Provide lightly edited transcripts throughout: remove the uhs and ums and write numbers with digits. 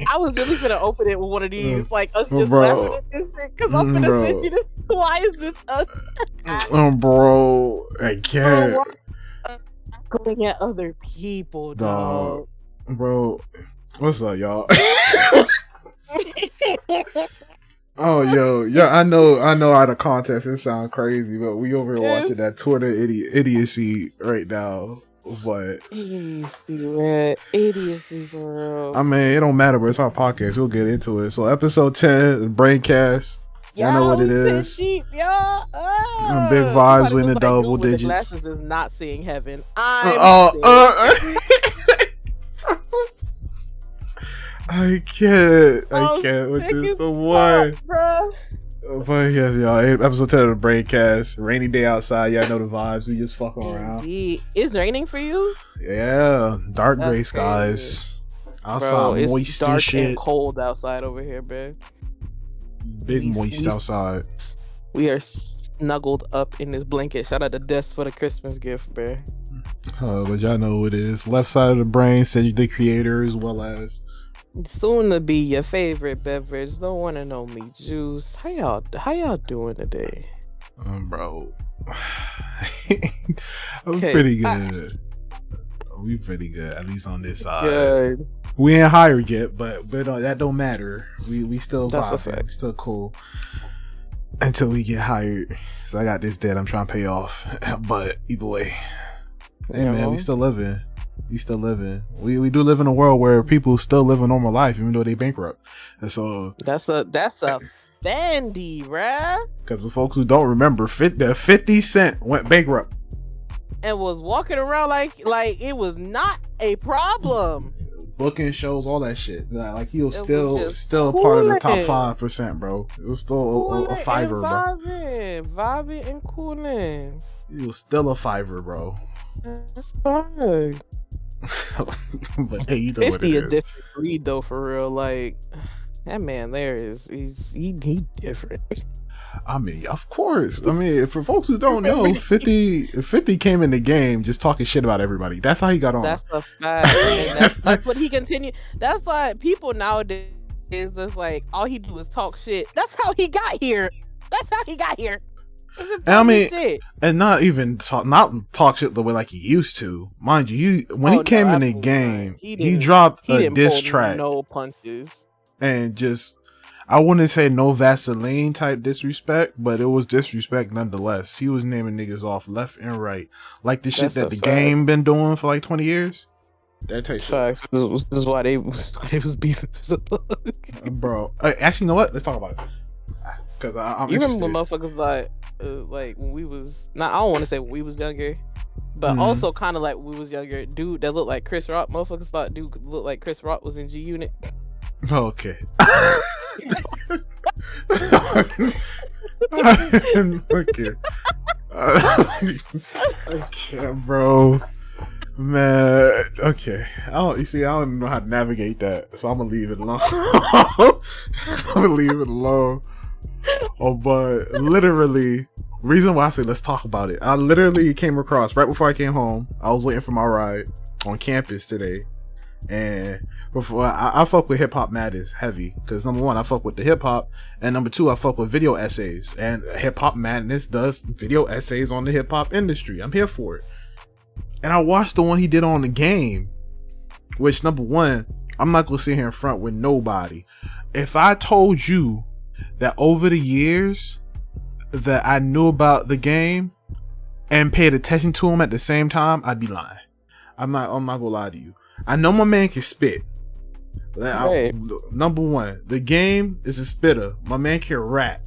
I was really gonna open it with one of these, like us just Bro. laughing at this shit, because I'm gonna Bro. send you this. Why is this us? Bro, I can't. Bro, going at other people, dog. Bro, what's up, y'all? Oh, yo, I know out of context it sounds crazy, but we over here watching that Twitter idiocy right now. But idiocy, man. Idiocy, bro. I mean, it don't matter, but it's our podcast. We'll get into it. So, episode 10, Braincast. Y'all know what it is. Big vibes with the double digits. Glasses is not seeing heaven. I can't with this. So what? But yes, y'all. Episode 10 of the Braincast. Rainy day outside. Y'all know the vibes. We just fucking around. It's raining for you? Yeah. Dark gray skies. Outside, bro, moist dark and shit. And cold outside over here, man. Big moist outside. We are snuggled up in this blanket. Shout out to Des for the Christmas gift, man. But y'all know what it is. Left side of the brain, Cedric the Creator, as well as soon to be your favorite beverage, the one and only Juice. How y'all doing today? Bro, I'm pretty good. We pretty good, at least on this side. Good. We ain't hired yet, but that don't matter. We still vibing, still cool until we get hired. So I got this debt I'm trying to pay off. But either way, hey man, we still living. We still living. We do live in a world where people still live a normal life even though they bankrupt. And so that's a Fendi, bruh. Because the folks who don't remember, 50 Cent went bankrupt and was walking around like it was not a problem. Booking shows, all that shit. Like he was still part of the top 5%, bro. It was still a fiver, bro. Vibing and cooling. He was still a fiver, bro. That's fine. But hey, you know 50 a different breed though, for real. Like that man there he different. I mean, of course. I mean, for folks who don't know, 50 came in the game just talking shit about everybody. That's how he got on. That's a fact. That's what he continued. That's why people nowadays is just like all he do is talk shit. That's how he got here. And I mean, and not even talk shit the way like he used to. Mind you, when he came in the game, he dropped a diss track. No punches. And just, I wouldn't say no Vaseline type disrespect, but it was disrespect nonetheless. He was naming niggas off left and right, like the shit that the game been doing for like 20 years. That takes facts. This is why they was beefing. Bro, actually, you know what? Let's talk about it. Because I'm you interested. remember when motherfuckers like when we was I don't want to say when we was younger, but also kind of like when we was younger, dude that looked like Chris Rock, motherfuckers thought dude looked like Chris Rock was in G Unit. Okay. Okay, bro. Man, okay. I don't know how to navigate that, so I'm gonna leave it alone. Oh, but literally, reason why I say let's talk about it. I literally came across right before I came home. I was waiting for my ride on campus today, and before I fuck with Hip Hop Matters heavy, because number one, I fuck with the hip hop, and number two, I fuck with video essays, and Hip Hop Madness does video essays on the hip hop industry. I'm here for it. And I watched the one he did on the game, which number one, I'm not gonna sit here in front with nobody. If I told you that over the years that I knew about the game and paid attention to him at the same time, I'd be lying. I'm not gonna lie to you. I know my man can spit. Number one, the game is a spitter. My man can rap.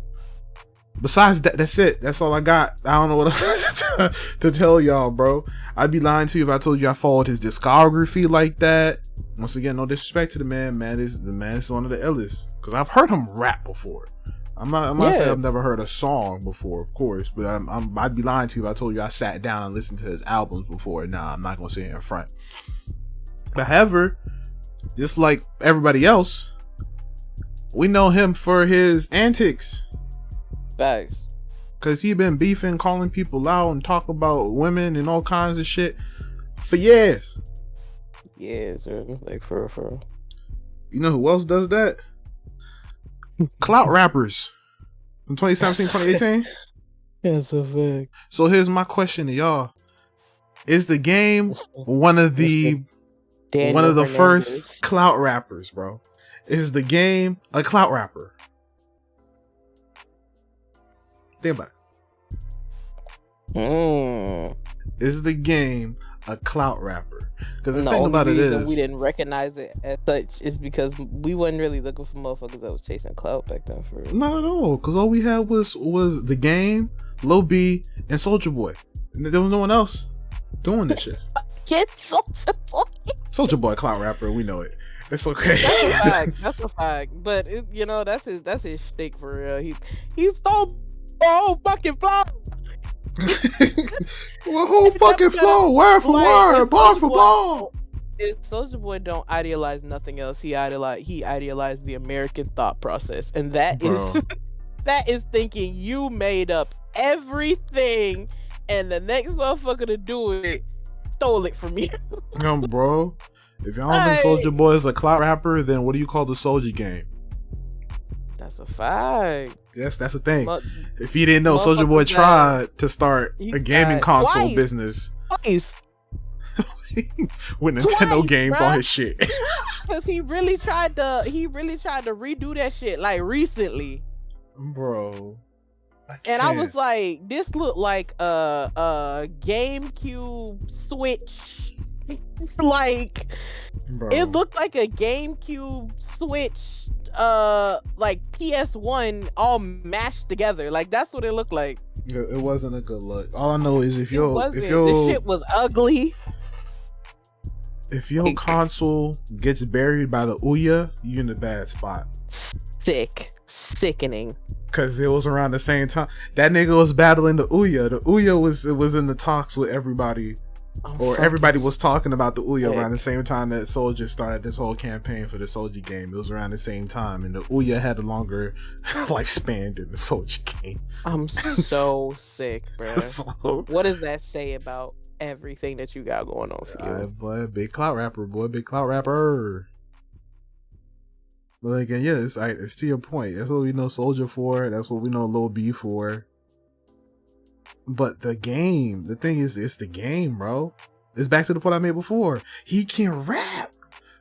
Besides that, that's it. That's all I got. I don't know what else to tell y'all, bro. I'd be lying to you if I told you I followed his discography like that. Once again, no disrespect to the man. The man is one of the illest. Because I've heard him rap before. I'm not saying I've never heard a song before, of course. But I'd be lying to you if I told you I sat down and listened to his albums before. Nah, I'm not gonna sit here in front. But however, just like everybody else, we know him for his antics. Facts. Cause he been beefing, calling people out, and talk about women and all kinds of shit for years. Yeah, like for. You know who else does that? Clout rappers from 2017, 2018. That's a fact. So here's my question to y'all: is the game one of the first clout rappers, bro? Is the game a clout rapper? Think about it. Is the game a clout rapper? Because the thing about it is, we didn't recognize it as such is because we wasn't really looking for motherfuckers that was chasing clout back then. For real. Not at all. Because all we had was the game, Lil B, and Soulja Boy. And there was no one else doing this shit. Get Soulja Boy. Soulja Boy, clout rapper. We know it. It's okay. That's a fact. That's a fact. But that's his shtick for real. He stole whole fucking flow. Well, whole fucking flow, word for word, bar for bar. If Soulja Boy don't idealize nothing else, he idealized the American thought process, and that is thinking you made up everything, and the next motherfucker to do it stole it from you. Bro, if y'all don't think Soulja Boy is a clout rapper, then what do you call the Soulja game? That's a fact. Yes, that's the thing. If you didn't know, Soulja Boy tried to start a gaming console business. Twice. With Nintendo games on his shit. Because he really tried to redo that shit like recently. Bro. And I was like, this looked like a GameCube Switch. It's like, bro. It looked like a GameCube Switch like PS1 all mashed together. Like that's what it looked like. It wasn't a good look. All I know is if your the shit was ugly. If your console gets buried by the Ouya, you in a bad spot. Sickening. Cause it was around the same time that nigga was battling the Ouya. The Ouya was in the talks with everybody. Or everybody was talking about the Ouya around the same time that Soulja started this whole campaign for the Soulja game. It was around the same time, and the Ouya had a longer lifespan than the Soulja game. I'm so sick, bro. What does that say about everything that you got going on for you? Boy, big clout rapper, boy, big clout rapper. But again, yeah, it's to your point. That's what we know Soulja for. That's what we know Lil B for. But the game, the thing is, it's the game, bro. It's back to the point I made before. He can rap.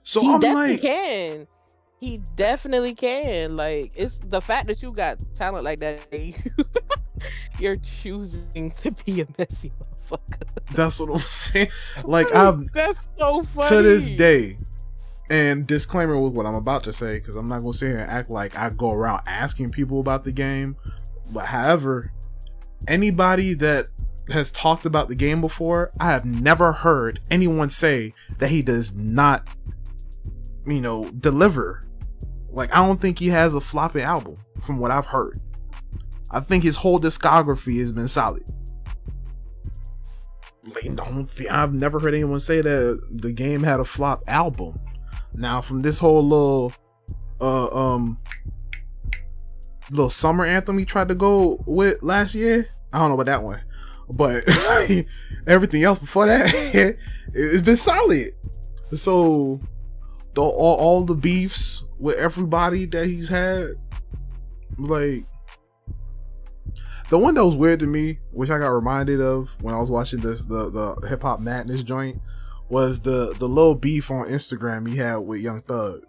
So I'm like, he definitely can. Like, it's the fact that you got talent like that. You're choosing to be a messy motherfucker. That's what I'm saying. Like, that's so funny. To this day, and disclaimer with what I'm about to say, because I'm not gonna sit here and act like I go around asking people about the game. But however, anybody that has talked about the game before, I have never heard anyone say that he does not, deliver. Like, I don't think he has a floppy album from what I've heard. I think his whole discography has been solid. Like, I've never heard anyone say that the game had a flop album. Now, from this whole little summer anthem he tried to go with last year, I don't know about that one, but everything else before that, it's been solid. So all the beefs with everybody that he's had, like, the one that was weird to me, which I got reminded of when I was watching the Hip Hop Madness joint, was the little beef on Instagram he had with Young Thug.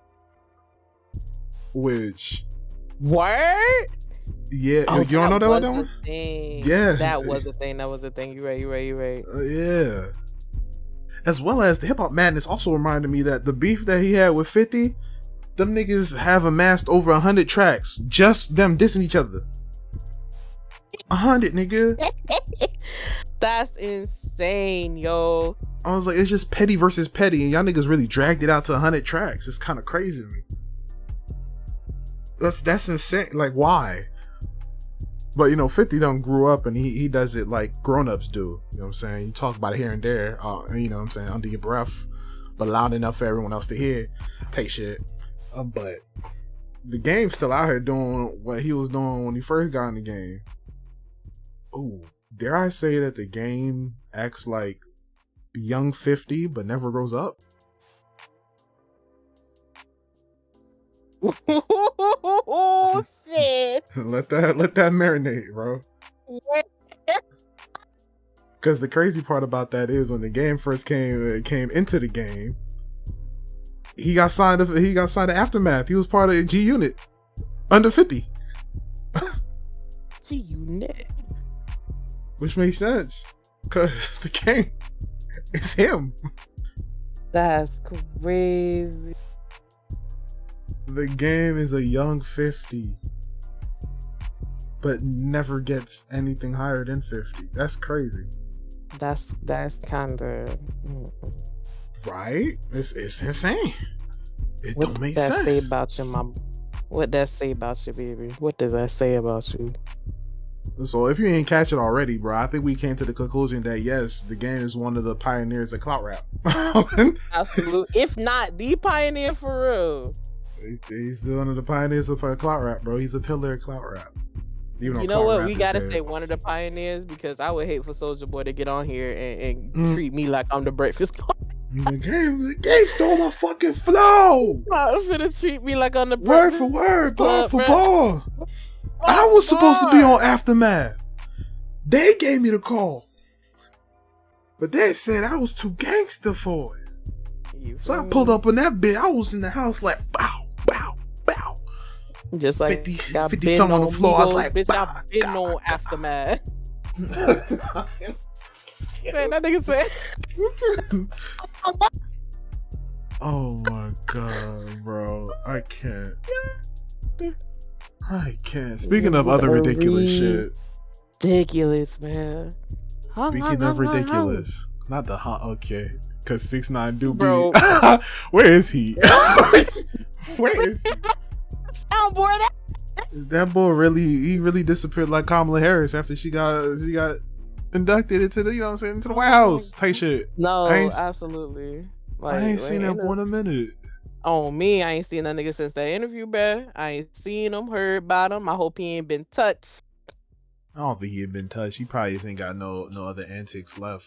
Which, word? Yeah, you don't know that one? Yeah, that was a thing. You're right. Yeah. As well as the Hip Hop Madness also reminded me that the beef that he had with 50, them niggas have amassed over 100 tracks, just them dissing each other. 100, nigga. That's insane, yo. I was like, it's just petty versus petty, and y'all niggas really dragged it out to 100 tracks. It's kind of crazy to me. That's insane. Like, why? But 50 done grew up, and he does it like grown-ups do. You know what I'm saying? You talk about it here and there, you know what I'm saying, under your breath, but loud enough for everyone else to hear. Take shit. But the game's still out here doing what he was doing when he first got in the game. Ooh, dare I say that the game acts like young 50 but never grows up? Oh shit! let that marinate, bro. Because the crazy part about that is when the game first came into the game, he got signed to Aftermath. He was part of G Unit under 50. G Unit, which makes sense because the game is him. That's crazy. The game is a young 50, but never gets anything higher than 50. That's crazy. That's kind of right. It's insane. It don't make sense. What that say about you, mom? What that say about you, baby? What does that say about you? So if you ain't catch it already, bro, I think we came to the conclusion that yes, the game is one of the pioneers of clout rap. Absolutely, if not the pioneer for real. He's one of the pioneers of clout rap, bro. He's a pillar of clout rap. You know what? We gotta say one of the pioneers because I would hate for Soulja Boy to get on here and treat me like I'm the breakfast club. The game stole my fucking flow. I'm finna treat me like I'm the word for word, ball for ball. I was supposed to be on Aftermath. They gave me the call, but they said I was too gangster for it. So I pulled up in that bit. I was in the house like bow, bow, bow. Just like 50 thumb on the floor. I was like, bitch, I've been on Aftermath. Man, that nigga said. Oh my god, bro. I can't. Speaking of other ridiculous shit. Ridiculous, man. Speaking of ridiculous. Not the okay. Cause 6ix9ine do bro. be. Where is he? Where is he? Soundboard. That boy really disappeared like Kamala Harris after she got inducted into the, you know what I'm saying, into the White House type shit. No, absolutely. Like, I ain't seen that boy in a minute. On me, I ain't seen that nigga since that interview, bruh. I ain't seen him, heard about him. I hope he ain't been touched. I don't think he had been touched. He probably just ain't got no other antics left.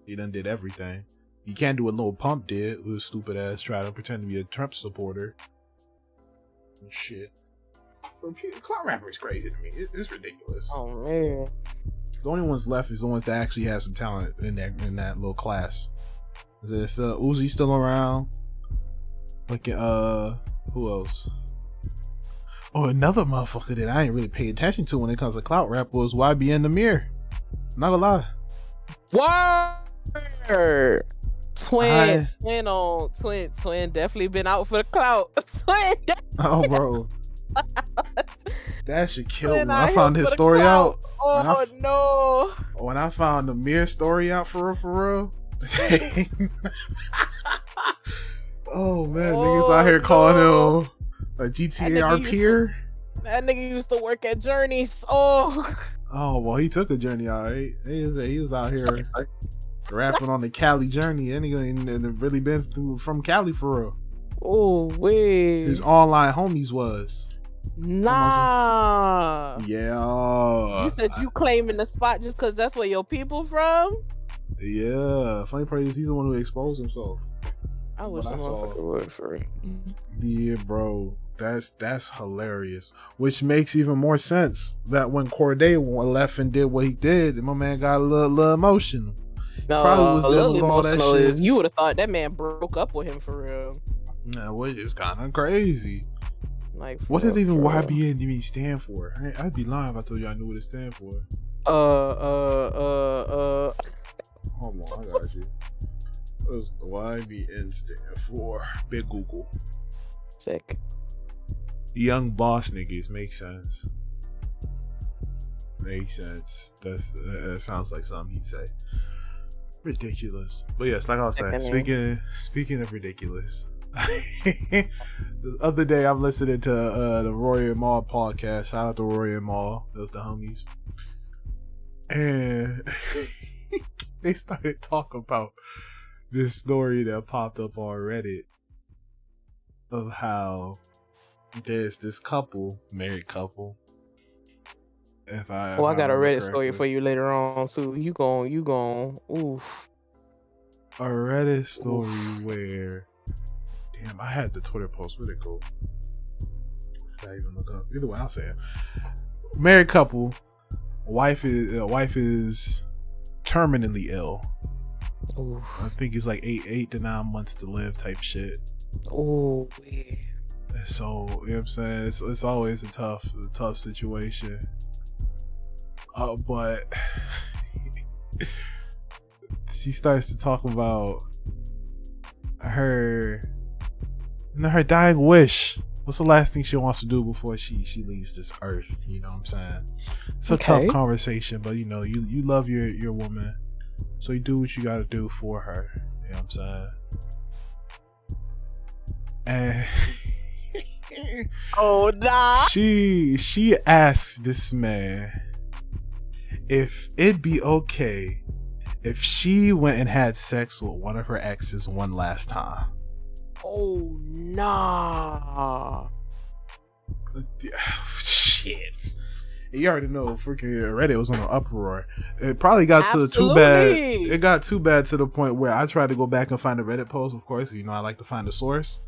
He done did everything. You can't do what Lil Pump did with his stupid ass try to pretend to be a Trump supporter. And shit. Clout rapper is crazy to me. It's ridiculous. Oh man. The only ones left is the ones that actually have some talent in that little class. Is it Uzi still around? Like who else? Oh, another motherfucker that I ain't really pay attention to when it comes to clout rap was YBN the Mirror. Not gonna lie. Word. Twin definitely been out for the clout. Twin. Oh, bro. That shit killed me. When I found his story out. Oh no. When I found the Mirror story out for real. Oh man, niggas out here calling him a GTA peer. That nigga used to work at Journeys. Oh well, he took a journey, alright. He was out here rapping on the Cali journey. And he really been through from Cali for real. Oh wait. His online homies was. Nah. Yeah. You said you claiming the spot just cause that's where your people from? Yeah. Funny part is he's the one who exposed himself. I wish I motherfucker would for it. Yeah, bro. That's hilarious. Which makes even more sense that when Corday left and did what he did, my man got a little emotional. No, probably was a little emotional is you would have thought that man broke up with him for real. Nah, which is kind of crazy. Like, what did even YBN even stand for? I'd be lying if I told you I knew what it stand for. Hold on, I got you. What does YBN stand for? Big Google. Sick. Young boss niggas. Makes sense. Makes sense. That sounds like something he'd say. Ridiculous. But yes, like I was saying, speaking of ridiculous. The other day I'm listening to the Roy and Maul podcast. Shout out to Roy and Maul. Those the homies. And they started talking about this story that popped up on Reddit of how there's this married couple. I got a Reddit story for you later on too. You gon' oof. A Reddit story where, damn, I had the Twitter post. Where'd it go? Should I even look up? Either way, I'll say it. Married couple. Wife is terminally ill. Ooh. I think it's like 8 to 9 months to live type shit. Oh, so you know what I'm saying, it's always a tough situation. But she starts to talk about her dying wish. What's the last thing she wants to do before she leaves this earth? You know what I'm saying? It's a tough conversation, but you know, you love your woman, so you do what you gotta do for her. You know what I'm saying? And oh nah. She asks this man if it'd be okay if she went and had sex with one of her exes one last time. Oh nah. Shit. You already know freaking Reddit was on an uproar. It probably got too bad. It got too bad to the point where I tried to go back and find a Reddit post. Of course, you know I like to find the source.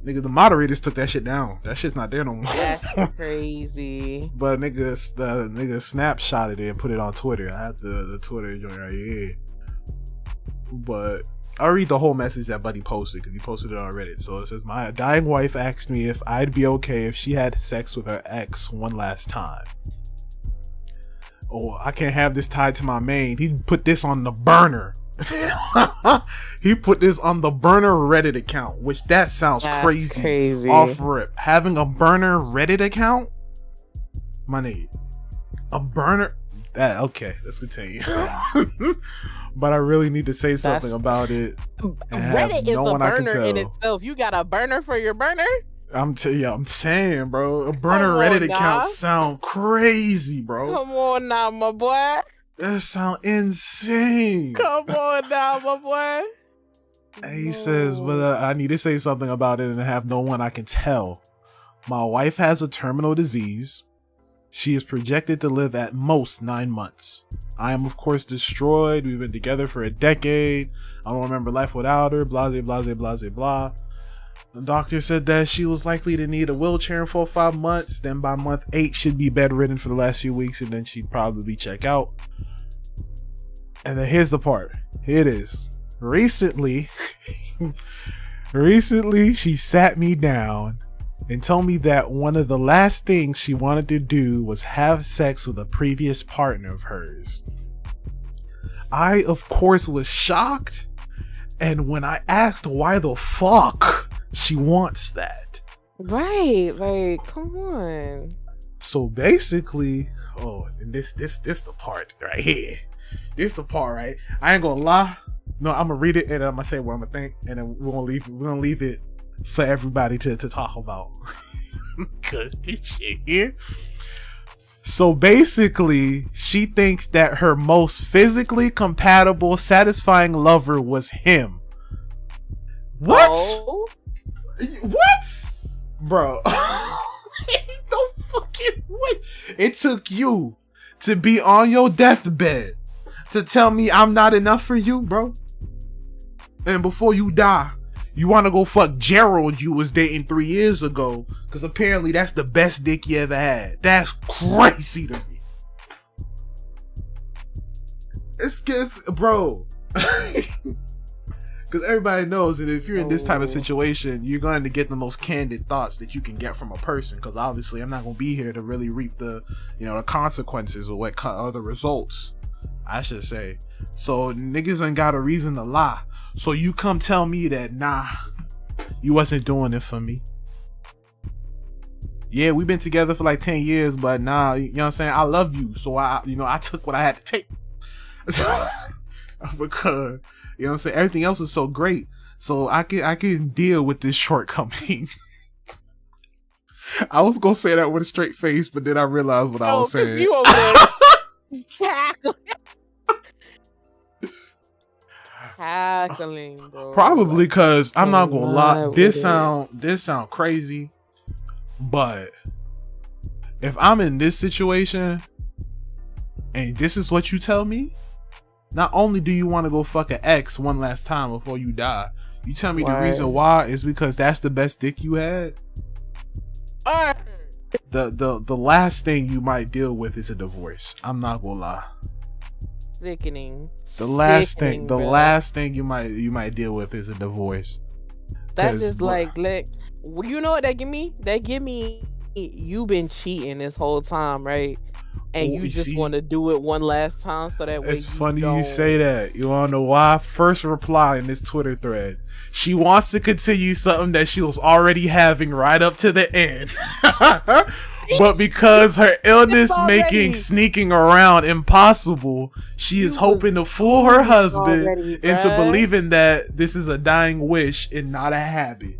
Nigga, the moderators took that shit down. That shit's not there no more. That's crazy. But nigga snapshotted it and put it on Twitter. I have the Twitter joint right here. But I'll read the whole message that Buddy posted because he posted it on Reddit. So it says, my dying wife asked me if I'd be okay if she had sex with her ex one last time. Oh, I can't have this tied to my main. He put this on the burner. He put this on the burner Reddit account, which that sounds crazy. Off rip. Having a burner Reddit account? My nigga. A burner? Okay, let's continue. But I really need to say something about it. Reddit is a burner in itself. You got a burner for your burner? I'm saying, bro. A burner Reddit account sound crazy, bro. Come on now, my boy. That sound insane. Come on now, my boy. And he says, but I need to say something about it and I have no one I can tell. My wife has a terminal disease. She is projected to live at most 9 months. I am, of course, destroyed. We've been together for a decade. I don't remember life without her. Blah, blah, blah, blah, blah. The doctor said that she was likely to need a wheelchair in 4 or 5 months. Then by month 8, she'd be bedridden for the last few weeks, and then she'd probably check out. And then here's the part. Here it is. Recently, she sat me down and told me that one of the last things she wanted to do was have sex with a previous partner of hers. I, of course, was shocked. And when I asked why the fuck she wants that. Right, like, come on. So basically, and this the part right here. This the part, right? I ain't gonna lie. No, I'm gonna read it and I'm gonna say what I'm gonna think, and then we're gonna leave it for everybody to talk about. Cause this shit here. So basically, she thinks that her most physically compatible, satisfying lover was him. What? Oh. What? Bro. No fucking way. It took you to be on your deathbed to tell me I'm not enough for you, bro. And before you die, you want to go fuck Gerald you was dating 3 years ago, because apparently that's the best dick you ever had. That's crazy to me. It's bro. Because everybody knows that if you're in this type of situation, you're going to get the most candid thoughts that you can get from a person. Because obviously, I'm not going to be here to really reap the consequences or the results, I should say. So niggas ain't got a reason to lie. So you come tell me that nah, you wasn't doing it for me. Yeah, we've been together for like 10 years, but nah, you know what I'm saying? I love you, so I took what I had to take. Because you know what I'm saying, everything else is so great, so I can deal with this shortcoming. I was gonna say that with a straight face, but then I realized what I was saying. You over there cackling, bro. Probably because I'm not gonna lie, this sound crazy, but if I'm in this situation and this is what you tell me, not only do you want to go fuck an ex one last time before you die, you tell me the reason why is because that's the best dick you had. The last thing you might deal with is a divorce. I'm not gonna lie. Sickening. The last thing you might deal with is a divorce. That's just like you know what that give me? That give me you been cheating this whole time, right? And you just want to do it one last time so that way. It's funny you say that. You wanna know why? First reply in this Twitter thread. She wants to continue something that she was already having right up to the end. But because her illness making sneaking around impossible, she is hoping to fool her husband into believing that this is a dying wish and not a habit.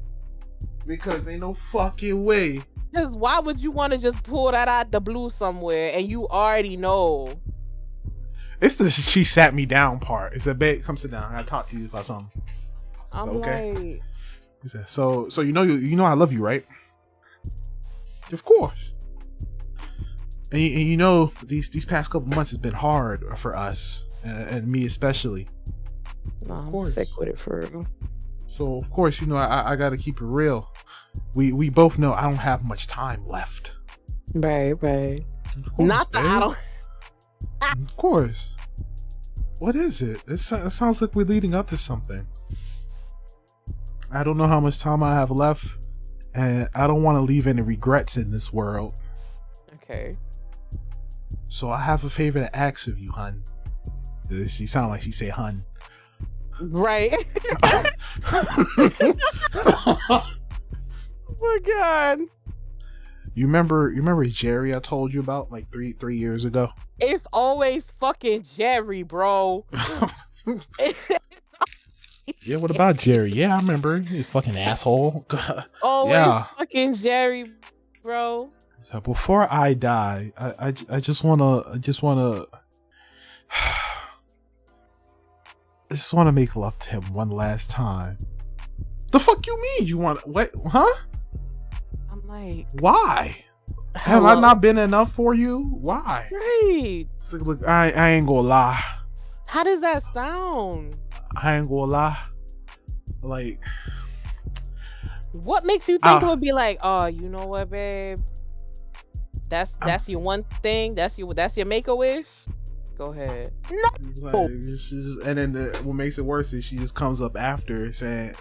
Because ain't no fucking way. Because why would you want to just pull that out the blue somewhere and you already know? It's the she sat me down part. It's a babe, come sit down. I talk to you about something. I'm okay. Like, so you know I love you, right? Of course. And you know these past couple months has been hard for us and me especially. No, I'm sick with it for real. So of course, you know I gotta keep it real. We both know I don't have much time left. Right. Not that I don't. Of course. What is it? It sounds like we're leading up to something. I don't know how much time I have left, and I don't want to leave any regrets in this world. Okay. So I have a favor to ask of you, hun. She sound like she say hun. Right. Oh my god. You remember Jerry I told you about like three years ago? It's always fucking Jerry, bro. Yeah, what about Jerry? Yeah, I remember. You fucking asshole. Always fucking Jerry, bro. So before I die, I just wanna make love to him one last time. The fuck you mean? You want what? Huh? I'm like, why? Have I not been enough for you? Why? Right. So, look, I ain't gonna lie. How does that sound? I ain't gonna lie. Like, what makes you think it would be like, oh, you know what, babe? That's your one thing. That's your make-a-wish. Go ahead. Like, and then what makes it worse is she just comes up after saying,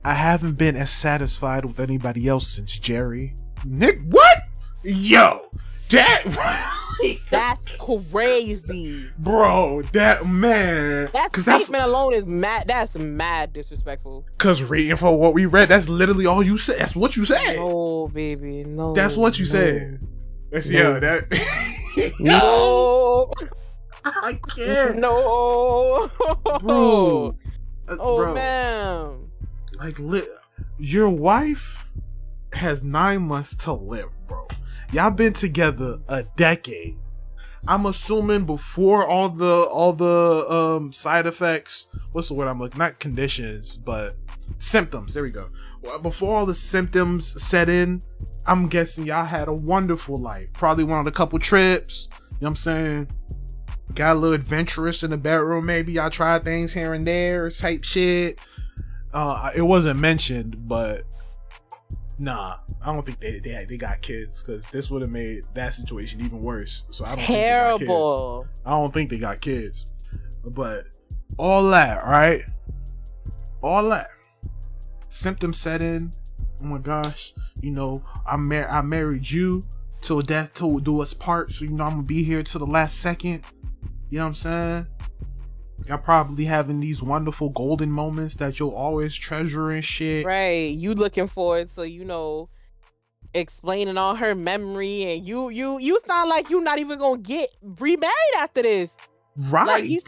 I haven't been as satisfied with anybody else since Jerry. Nick, what? Yo, that's crazy, bro. That man. That statement alone is mad. That's mad disrespectful. Cause reading for what we read, that's literally all you said. That's what you said. No, baby, no. That's what you said. Let's that. No, I can't. No, bro. Bro. Man. Like, your wife has 9 months to live, bro. Y'all been together a decade. I'm assuming before all the side effects. What's the word I'm looking? Not conditions, but symptoms. There we go. Before all the symptoms set in, I'm guessing y'all had a wonderful life. Probably went on a couple trips. You know what I'm saying? Got a little adventurous in the bedroom. Maybe y'all tried things here and there, type shit. It wasn't mentioned, but nah, I don't think they got kids, because this would have made that situation even worse. So I don't terrible. Think I don't think they got kids. But all that, right? All that symptoms set in. Oh my gosh, you know, I married you till death to do us part. So you know I'm gonna be here till the last second. You know what I'm saying? Y'all probably having these wonderful golden moments that you'll always treasure and shit. Right. You looking forward to, you know, explaining all her memory, and you sound like you not even gonna get remarried after this. Right. Like, you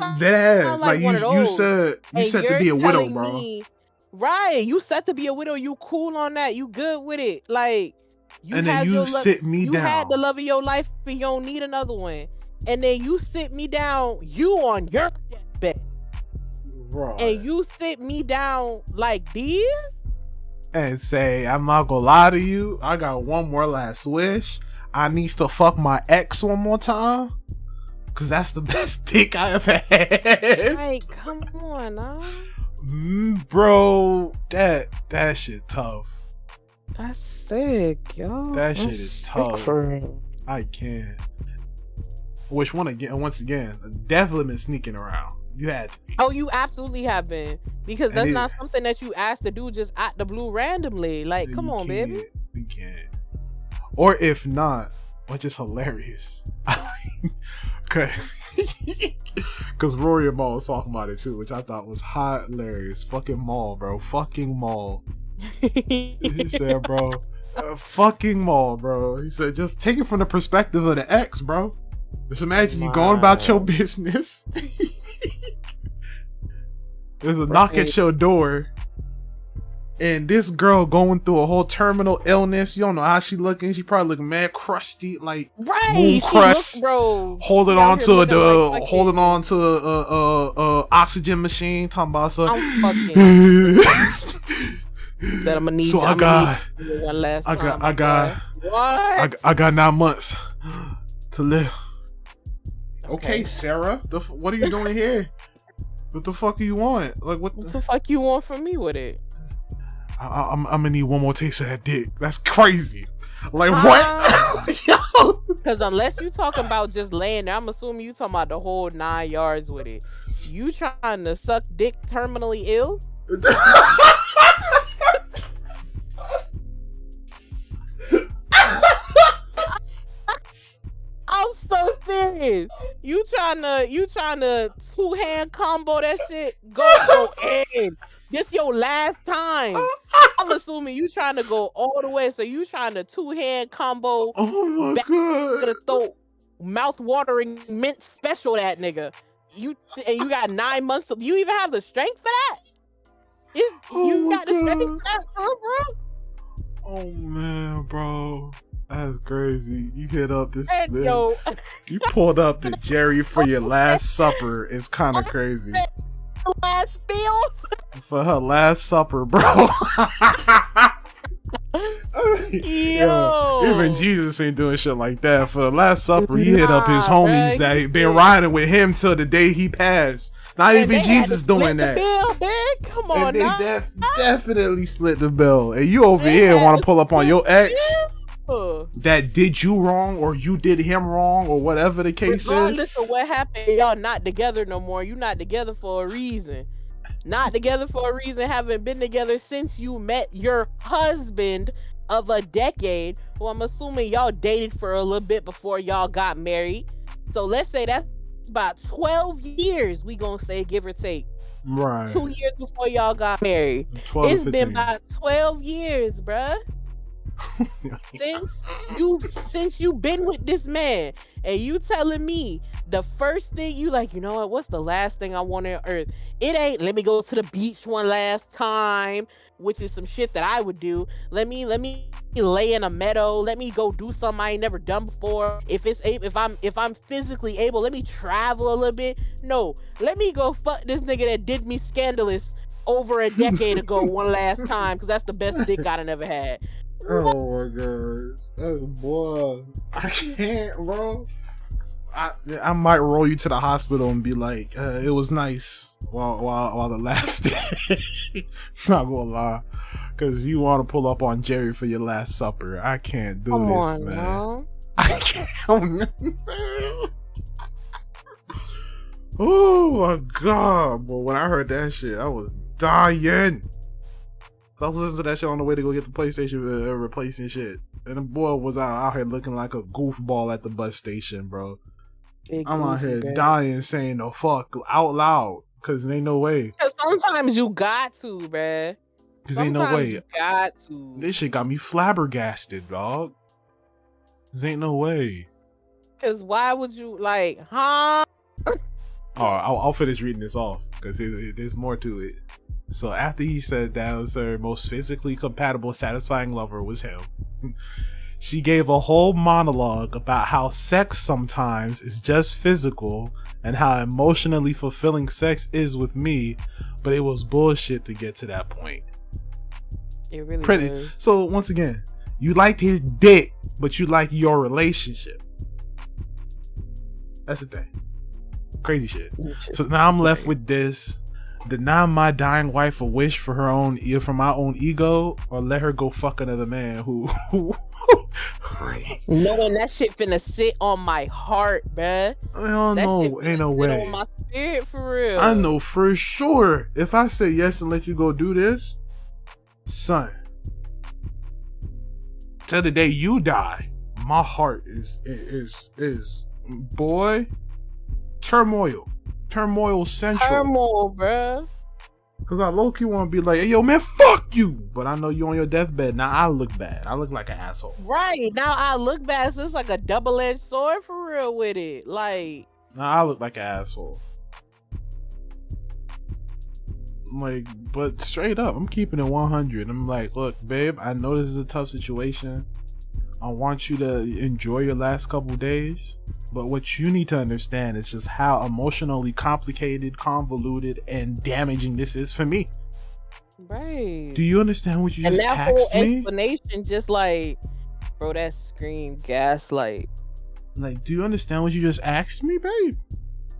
said to be a widow, bro. Right. You said to be a widow. You cool on that. You good with it. Like, and then you sit me down. You had the love of your life, and you don't need another one. And then you sit me down. You on your deathbed. Right. And you sit me down like this and say, I'm not gonna lie to you, I got one more last wish. I needs to fuck my ex one more time, cause that's the best dick I ever had. Like, come on, huh? Bro, that shit tough. That's sick, yo. That That's shit is tough. for real. I can't. Which one again? Once again, definitely been sneaking around. You had to be. Oh, you absolutely have been, because that's not something that you asked to do just out the blue randomly. Like, come on, baby. You can't. Or if not, which is hilarious, because Rory and Maul was talking about it too, which I thought was hilarious. Fucking Maul, bro. Fucking Maul. He said, bro, fucking Maul, bro. He said, just take it from the perspective of the ex, bro. Just imagine you going about your business. There's a knock at your door, and this girl going through a whole terminal illness. You don't know how she looking. She probably looking mad crusty, like moon crust. Bro, holding on to oxygen machine. Talking about some. I'm fucking. That I'm gonna need. So I got 9 months to live. Okay, Sarah. What are you doing here? What the fuck do you want? Like what the fuck you want from me with it? I'm gonna need one more taste of that dick. That's crazy. Like what? Because unless you talking about just laying there, I'm assuming you talking about the whole 9 yards with it. You trying to suck dick terminally ill? I'm so serious. You trying to 2-hand combo that shit? Go in. This your last time. I'm assuming you trying to go all the way. So you trying to 2-hand combo. Oh my god. Gonna throw mouth-watering mint special that nigga. You got 9 months. Do you even have the strength for that? You got the strength for that, bro? Oh man, bro. That's crazy. You hit up this. Yo. You pulled up the Jerry for your last supper. It's kind of crazy. Last meals for her last supper, bro. Yo. Even Jesus ain't doing shit like that. For the last supper, he hit up his homies that been riding with him till the day he passed. Not even Jesus doing that. Bill, come on, and they definitely split the bill. And you over here want to pull up on your ex that did you wrong, or you did him wrong, or whatever the case is. Regardless of what happened, y'all not together no more. You not together for a reason. Not together for a reason. Haven't been together since you met your husband of a decade. Well, I'm assuming y'all dated for a little bit before y'all got married. So let's say that's about 12 years. We gonna say, give or take. Right. 2 years before y'all got married. 12 it's been about 12 years, bruh. since you been with this man, and you telling me the first thing you like, you know what, what's the last thing I want on earth? It ain't let me go to the beach one last time, which is some shit that I would do. Let me lay in a meadow. Let me go do something I ain't never done before. If I'm physically able, let me travel a little bit. No, let me go fuck this nigga that did me scandalous over a decade ago one last time, because that's the best dick I done ever had. Oh my god, that's boy. I can't, bro. I might roll you to the hospital and be like, it was nice while the last day. Not gonna lie, because you want to pull up on Jerry for your last supper. I can't do this, man. No. I can't. Oh my god, bro! When I heard that shit, I was dying. I was listening to that shit on the way to go get the PlayStation replacing shit. And the boy was out here looking like a goofball at the bus station, bro. I'm out here dying saying the fuck out loud. Cause there ain't no way. Cause sometimes you got to, bruh. Cause ain't no way. You got to. This shit got me flabbergasted, dog. There ain't no way. Cause why would you like, huh? Oh, I'll finish reading this off. Cause there's more to it. So after he said that was her most physically compatible, satisfying lover was him, she gave a whole monologue about how sex sometimes is just physical and how emotionally fulfilling sex is with me, but it was bullshit to get to that point. It really is. So once again, you liked his dick, but you like your relationship. That's the thing. Crazy shit. So now I'm left with this. Deny my dying wife a wish for her own, for my own ego, or let her go fuck another man who knowing that shit finna sit on my heart, bruh. I don't know, ain't no way. On my spirit for real. I know for sure. If I say yes and let you go do this, son, till the day you die, my heart is boy, turmoil central. Turmoil, bruh. Cause I low key want to be like, hey, yo, man, fuck you. But I know you on your deathbed. Now I look bad. I look like an asshole. Right. Now I look bad. So it's like a double-edged sword for real with it. Like. Now I look like an asshole. Like, but straight up, I'm keeping it 100. I'm like, look, babe, I know this is a tough situation. I want you to enjoy your last couple days. But what you need to understand is just how emotionally complicated, convoluted, and damaging this is for me. Right. Do you understand what you just asked me? And that whole explanation just like, bro, that scream gaslight. Like, do you understand what you just asked me, babe?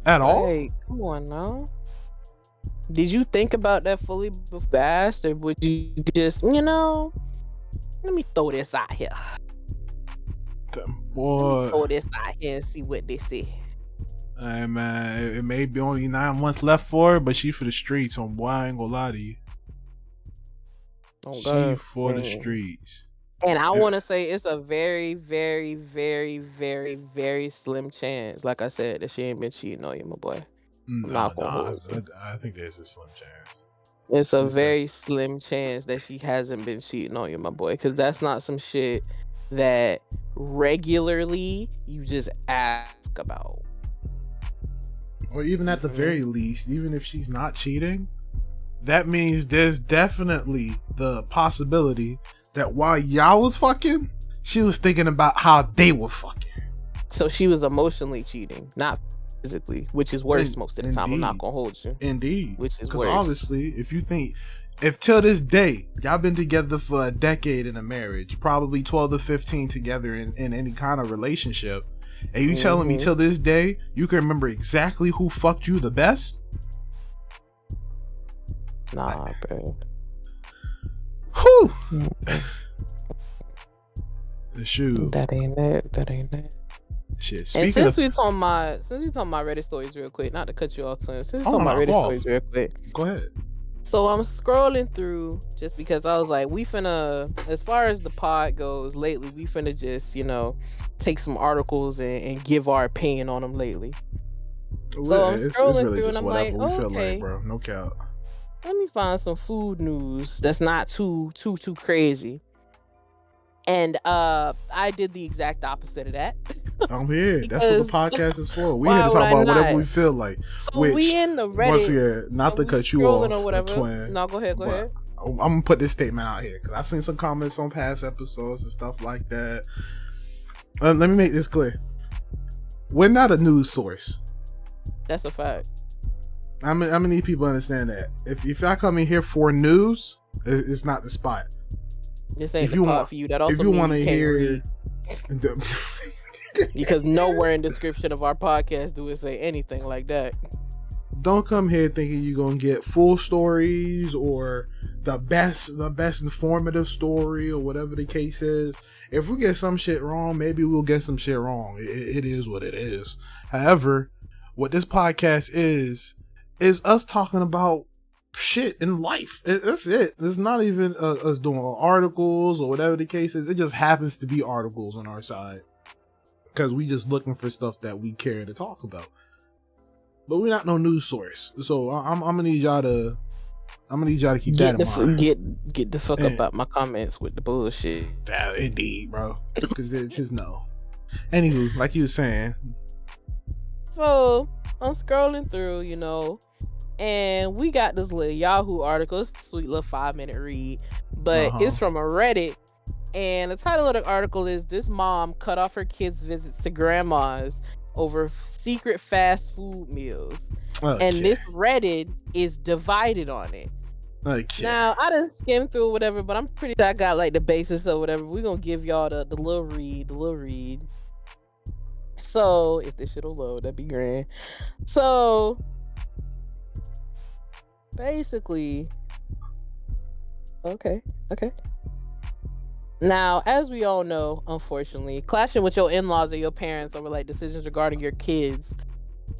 At all? Hey, come on now. Did you think about that fully fast, or would you just, let me throw this out here. Boy. Throw this out here and see what they say. Hey, man, it may be only 9 months left for her, but she for the streets. On boy, I ain't gonna lie to you. She for the streets. And I want to say it's a very, very, very, very, very slim chance, like I said, that she ain't been cheating on you, my boy. I think there's a slim chance. It's a very slim chance that she hasn't been cheating on you, my boy, because that's not some shit that regularly you just ask about. Or even at the very least, even if she's not cheating, that means there's definitely the possibility that while y'all was fucking, she was thinking about how they were fucking. So she was emotionally cheating, not physically, which is worse most of the time. I'm not gonna hold you. Indeed. Which is worse. Because obviously, if till this day, y'all been together for a decade in a marriage, probably 12 to 15 together in any kind of relationship, and you telling me till this day, you can remember exactly who fucked you the best? Nah, bro. Whew. Shoot. That ain't it. Shit. And since we talking about Reddit stories real quick, not to cut you off, since we talking about Reddit stories real quick. Go ahead. So I'm scrolling through just because I was like, we finna, as far as the pod goes lately, we finna just, take some articles and give our opinion on them lately. So I'm scrolling through and I'm like, we feel like, bro. No cap. Let me find some food news that's not too crazy. And I did the exact opposite of that. I'm here. That's what the podcast is for. We here to talk about whatever we feel like. So we in the Reddit. Once again, not to cut you off, or whatever. Twin. No, go ahead. I'm gonna put this statement out here because I've seen some comments on past episodes and stuff like that. Let me make this clear. We're not a news source. That's a fact. I'm gonna need people to understand that. If I come in here for news, it's not the spot. This ain't the spot for you. That also if you want to hear, because nowhere in the description of our podcast do it say anything like that. Don't come here thinking you're gonna get full stories or the best informative story or whatever the case is. If we get some shit wrong, maybe we'll get some shit wrong. It is what it is. However, what this podcast is us talking about shit in life. That's it. It's not even us doing articles or whatever the case is. It just happens to be articles on our side because we just looking for stuff that we care to talk about. But we're not no news source, so I'm gonna need y'all to keep that in mind. Get the fuck up out my comments with the bullshit. Indeed, bro. Because it's just no. Anywho, like you were saying. So I'm scrolling through, and we got this little Yahoo article. It's a sweet little 5-minute read, but it's from a Reddit. And the title of the article is "This Mom Cut Off Her Kids' Visits to Grandma's Over Secret Fast Food Meals." This Reddit is divided on it. Okay. Now, I didn't skim through whatever, but I'm pretty sure I got like the basis of whatever. We're going to give y'all the little read. So, if this shit'll load, that'd be grand. So, basically, okay. Now, as we all know, unfortunately, clashing with your in-laws or your parents over like decisions regarding your kids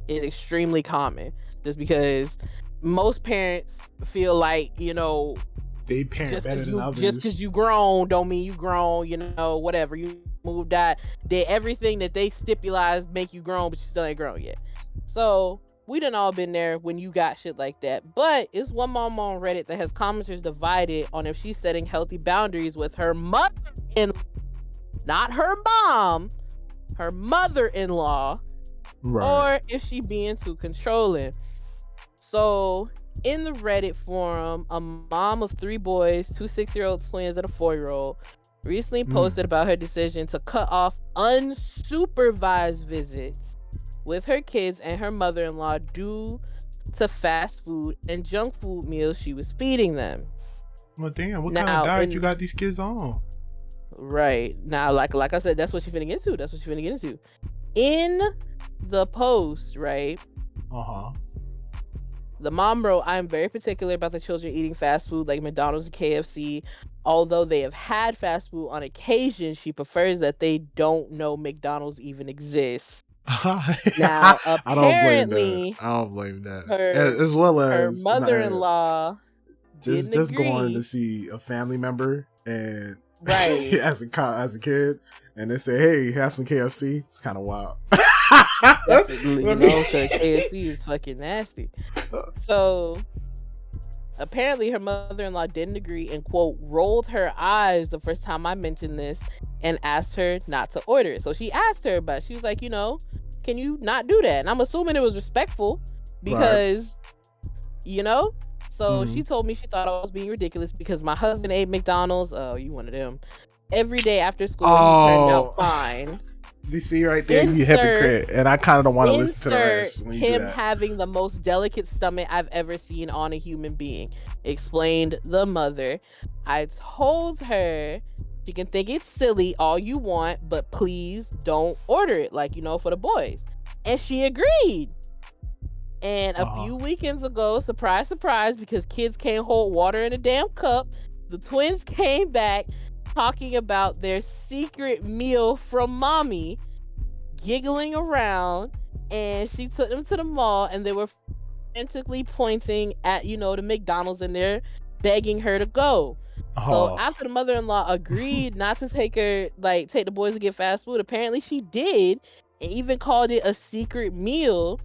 is extremely common. Just because most parents feel like, you know, they parent better than others. Just because you grown don't mean you grown, you know, whatever. You moved out, did everything that they stipulated make you grown, but you still ain't grown yet. So we done all been there when you got shit like that. But it's one mom on Reddit that has commenters divided on if she's setting healthy boundaries with her mother, not her mom, her mother-in-law, right, or if she being too controlling. So in the Reddit forum, a mom of 3 boys, 2 6-year-old twins and a 4-year-old, recently posted about her decision to cut off unsupervised visits with her kids and her mother-in-law due to fast food and junk food meals she was feeding them. Well, damn, what kind of diet you got these kids on? Right. Now, like I said, that's what she's finna get into. In the post, right? The mom wrote, "I am very particular about the children eating fast food like McDonald's and KFC. Although they have had fast food on occasion, she prefers that they don't know McDonald's even exists." Now, apparently, I don't blame that. As well as her mother-in-law just going to see a family member and right as a kid, and they say, "Hey, have some KFC." It's kind of wild. That's you know, because KFC is fucking nasty. So apparently her mother-in-law didn't agree and, quote, rolled her eyes the first time I mentioned this and asked her not to order it. So she asked her, but she was like, you know, can you not do that? And I'm assuming it was respectful because, you know, so she told me she thought I was being ridiculous because my husband ate McDonald's. Oh, you one of them. Every day after school, he turned out fine. You see right there, you hypocrite, and I kind of don't want to listen to the rest. When you him having the most delicate stomach I've ever seen on a human being, explained the mother. I told her she can think it's silly all you want, but please don't order it, like, you know, for the boys. And she agreed. And a few weekends ago, surprise, surprise, because kids can't hold water in a damn cup, the twins came back talking about their secret meal from mommy, giggling around, and she took them to the mall and they were frantically pointing at, you know, the McDonald's, and they're begging her to go. So after the mother-in-law agreed not to take the boys to get fast food, apparently she did, and even called it a secret meal.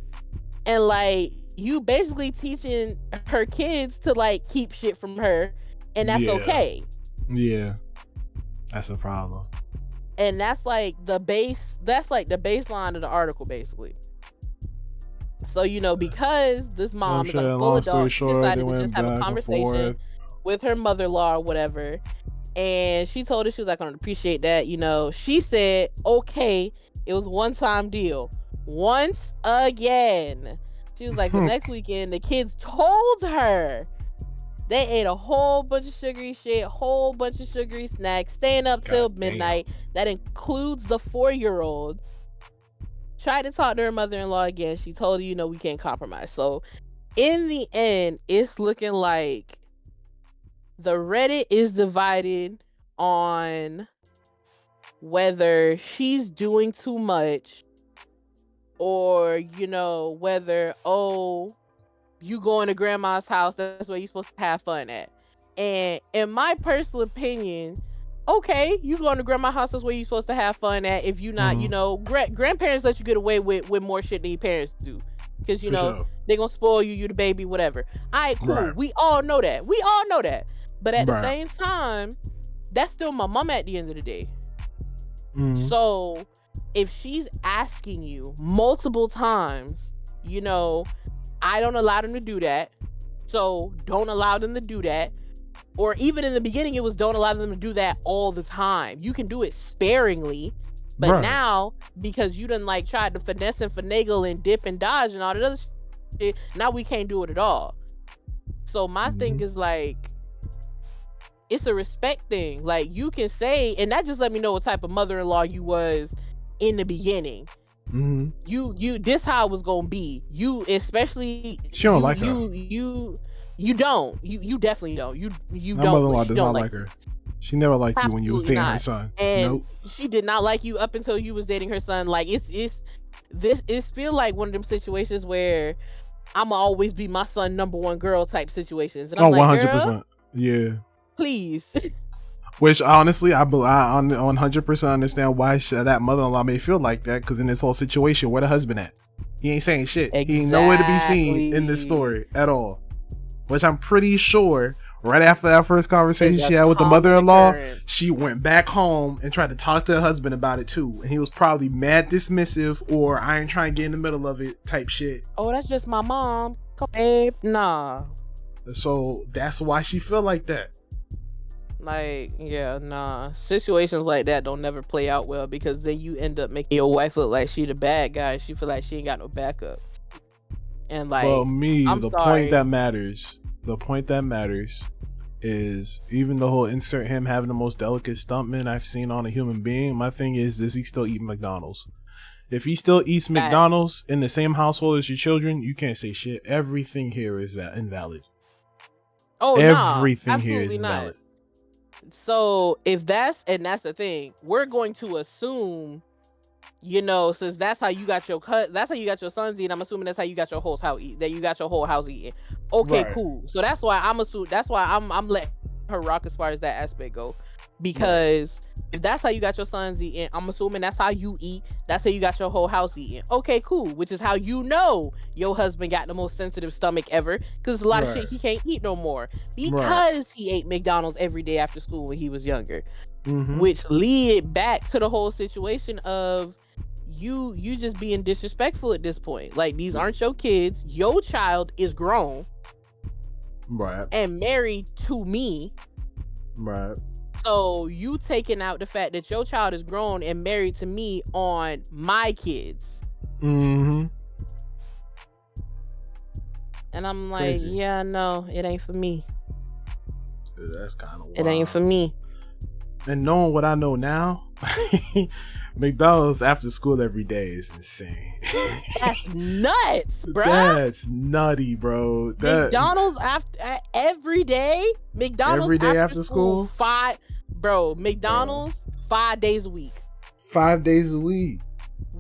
And like, you basically teaching her kids to like keep shit from her, and that's okay. Yeah. That's a problem. And that's like the baseline of the article, basically. So, you know, because this mom is a full adult, she decided to just have a conversation with her mother-in-law or whatever. And she told her she was like, I don't appreciate that. You know, she said, okay, it was one-time deal. Once again. She was like, the next weekend, the kids told her they ate a whole bunch of sugary shit, whole bunch of sugary snacks, staying up till midnight. That includes the 4-year-old. Tried to talk to her mother-in-law again. She told her, you know, we can't compromise. So in the end, it's looking like the Reddit is divided on whether she's doing too much, or, you know, whether, oh, you going to grandma's house, that's where you're supposed to have fun at. And in my personal opinion, okay, you going to grandma's house, that's where you're supposed to have fun at. If you not, you know, grandparents let you get away with more shit than your parents do. Because, you know, they're going to spoil you, you the baby, whatever. All right, cool. Right. We all know that. But at the same time, that's still my mom at the end of the day. So if she's asking you multiple times, you know, I don't allow them to do that, so don't allow them to do that. Or even in the beginning, it was don't allow them to do that all the time. You can do it sparingly, but now, because you done like tried to finesse and finagle and dip and dodge and all that other shit, now we can't do it at all. So my thing is like, it's a respect thing. Like, you can say, and that just let me know what type of mother-in-law you was in the beginning. You this how it was gonna be. You especially, she don't like her. You don't. You definitely don't. You My don't. mother-in-law does not like her. She never liked you when you was dating her son. And nope. She did not like you up until you was dating her son. Like it's feel like one of them situations where I'ma always be my son number one girl type situations. And I'm like, 100%. Yeah. Please. Which honestly, I 100% understand why that mother-in-law may feel like that, because in this whole situation, where the husband at? He ain't saying shit. Exactly. He ain't nowhere to be seen in this story at all. Which I'm pretty sure right after that first conversation she had with the mother-in-law, she went back home and tried to talk to her husband about it too. And he was probably mad dismissive, or I ain't trying to get in the middle of it type shit. Oh, that's just my mom. Babe, nah. So that's why she feel like that. Like, yeah, nah. Situations like that don't never play out well, because then you end up making your wife look like she the bad guy. She feel like she ain't got no backup. And like, well, point that matters is, even the whole insert him having the most delicate stuntman I've seen on a human being, my thing is, does he still eat McDonald's? If he still eats McDonald's in the same household as your children, you can't say shit. Everything here is invalid. Oh, everything here is invalid. So if that's the thing, we're going to assume, you know, since that's how you got your sons eating, I'm assuming that's how you got your whole house eating. That you got your whole house eating. Okay, right. Cool. So that's why I'm letting her rock as far as that aspect go, because if that's how you got your sons eating, I'm assuming that's how you eat. That's how you got your whole house eating. Okay, cool. Which is how you know your husband got the most sensitive stomach ever, because a lot of shit he can't eat no more because he ate McDonald's every day after school when he was younger. Mm-hmm. Which lead back to the whole situation of you just being disrespectful at this point. Like, these aren't your kids. Your child is grown, right, and married to me, right. So you taking out the fact that your child is grown and married to me on my kids. Mm-hmm. And I'm like, crazy. Yeah, no, it ain't for me. That's kind of wild. It ain't for me. And knowing what I know now, McDonald's after school every day is insane. That's nuts, bro. That's nutty, bro. McDonald's every day. McDonald's every day after school. McDonald's 5 days a week. 5 days a week.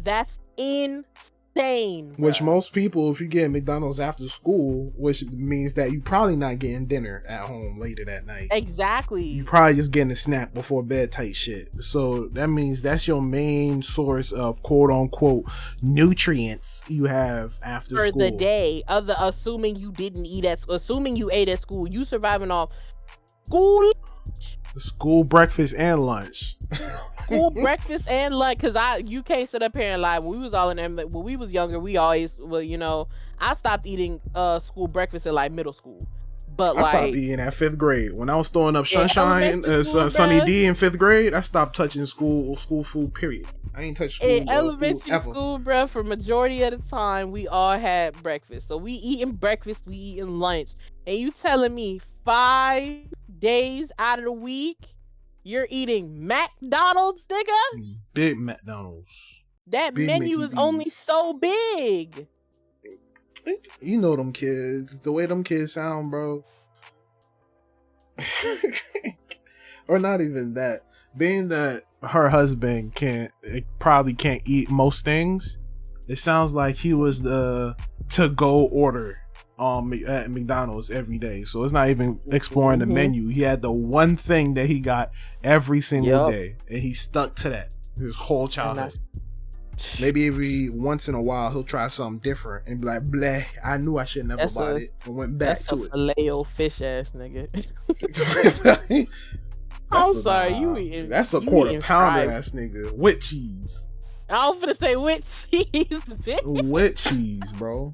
That's insane. Which most people, if you get McDonald's after school, which means that you probably not getting dinner at home later that night. Exactly. You probably just getting a snack before bed type shit. So that means that's your main source of quote unquote nutrients you have after school. For the day, assuming you ate at school, you surviving off school breakfast and lunch. School breakfast and lunch, because you can't sit up here and lie. When we was all in there, when we was younger, we always, I stopped eating school breakfast in like middle school. But I stopped eating at 5th grade. When I was throwing up Sunshine, Sunny D in 5th grade, I stopped touching school food, period. I ain't touched school in elementary school, bro. For majority of the time, we all had breakfast. So we eating breakfast, we eating lunch. And you telling me 5 days out of the week you're eating McDonald's, nigga? Big McDonald's. That big menu is only so big. You know them kids, the way them kids sound, bro. Or not even that. Being that her husband probably can't eat most things, it sounds like he was the to-go order at McDonald's every day. So it's not even exploring the menu. He had the one thing that he got every single day, and he stuck to that his whole childhood. Maybe every once in a while he'll try something different and be like, "Bleh, I knew I should never bought it," and went back to it. Filet-o fish ass nigga. I'm sorry, you eating. That's a quarter pounder ass nigga with cheese. I was gonna say with cheese, bitch. With cheese, bro.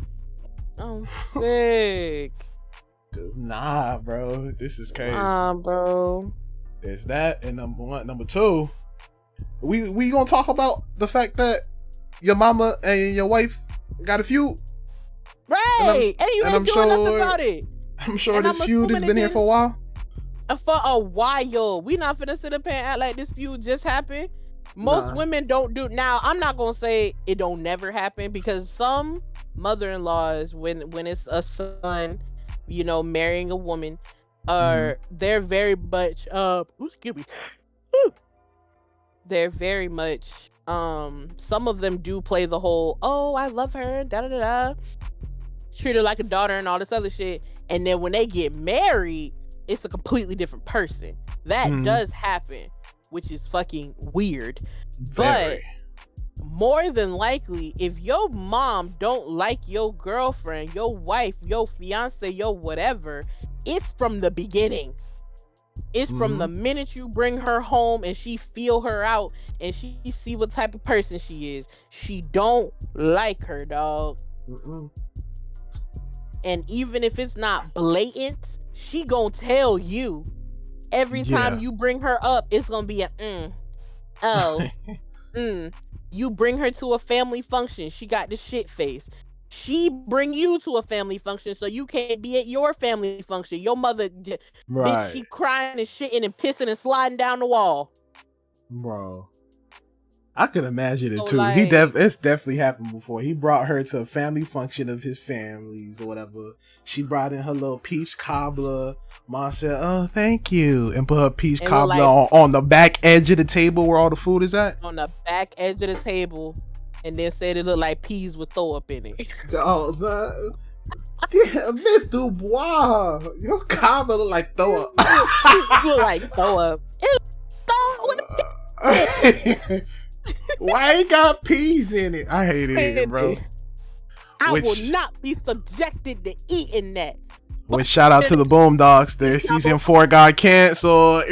I'm sick. Cause bro, this is crazy. Bro. There's that, and number one, number two, we gonna talk about the fact that your mama and your wife got a feud, right? And you ain't doing nothing about it. I'm sure this feud has been here for a while. For a while, we not finna sit up here and act like this feud just happened. Most women don't do. Now, I'm not gonna say it don't never happen, because some mother-in-laws, when it's a son marrying a woman, they're very much excuse me. They're very much some of them do play the whole, oh, I love her, da da da da, treat her like a daughter and all this other shit. And then when they get married, it's a completely different person. That does happen, which is fucking weird. Very. But more than likely, if your mom don't like your girlfriend, your wife, your fiance, your whatever, it's from the beginning. It's from the minute you bring her home and she feel her out and she see what type of person she is. She don't like her, dog. And even if it's not blatant, she gonna tell you. Every time you bring her up, it's gonna be You bring her to a family function, she got the shit face. She bring you to a family function, so you can't be at your family function. Your mother, bitch, she crying and shitting and pissing and sliding down the wall. Bro, I could imagine it too. Like, it's definitely happened before. He brought her to a family function of his families or whatever. She brought in her little peach cobbler. Mom said, "Oh, thank you," and put her peach cobbler on the back edge of the table where all the food is at. On the back edge of the table. And then said it looked like peas with throw up in it. Oh, Miss Dubois, your cobbler look like throw up. Look like throw up. Why ain't got peas in it? I hate it, bro. I will not be subjected to eating that. Which shout out to the Boondocks. Their season 4 got canceled.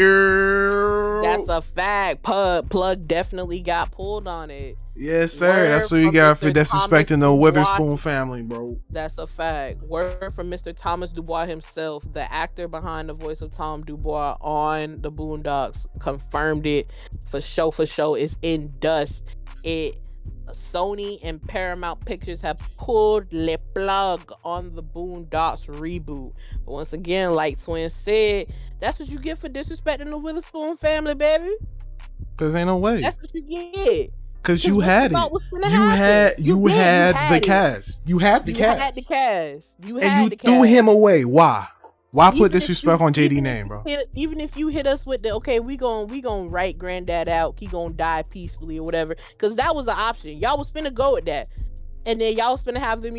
That's a fact. Plug definitely got pulled on it. Yes, sir. That's what you got for disrespecting the Witherspoon family, bro. That's a fact. Word from Mr. Thomas Dubois himself, the actor behind the voice of Tom Dubois on the Boondocks, confirmed it for show. It's in dust. Sony and Paramount Pictures have pulled the plug on the Boondocks reboot. But once again, like Twin said, that's what you get for disrespecting the Witherspoon family, baby. Cause ain't no way. That's what you get. Cause you had it. You had the cast. You had the cast. You threw him away. Why? Why put disrespect on JD name, bro? Even if you hit us with the, okay, we gon' write Granddad out, he gon' die peacefully or whatever, because that was an option. Y'all was finna go with that, and then y'all was finna have them,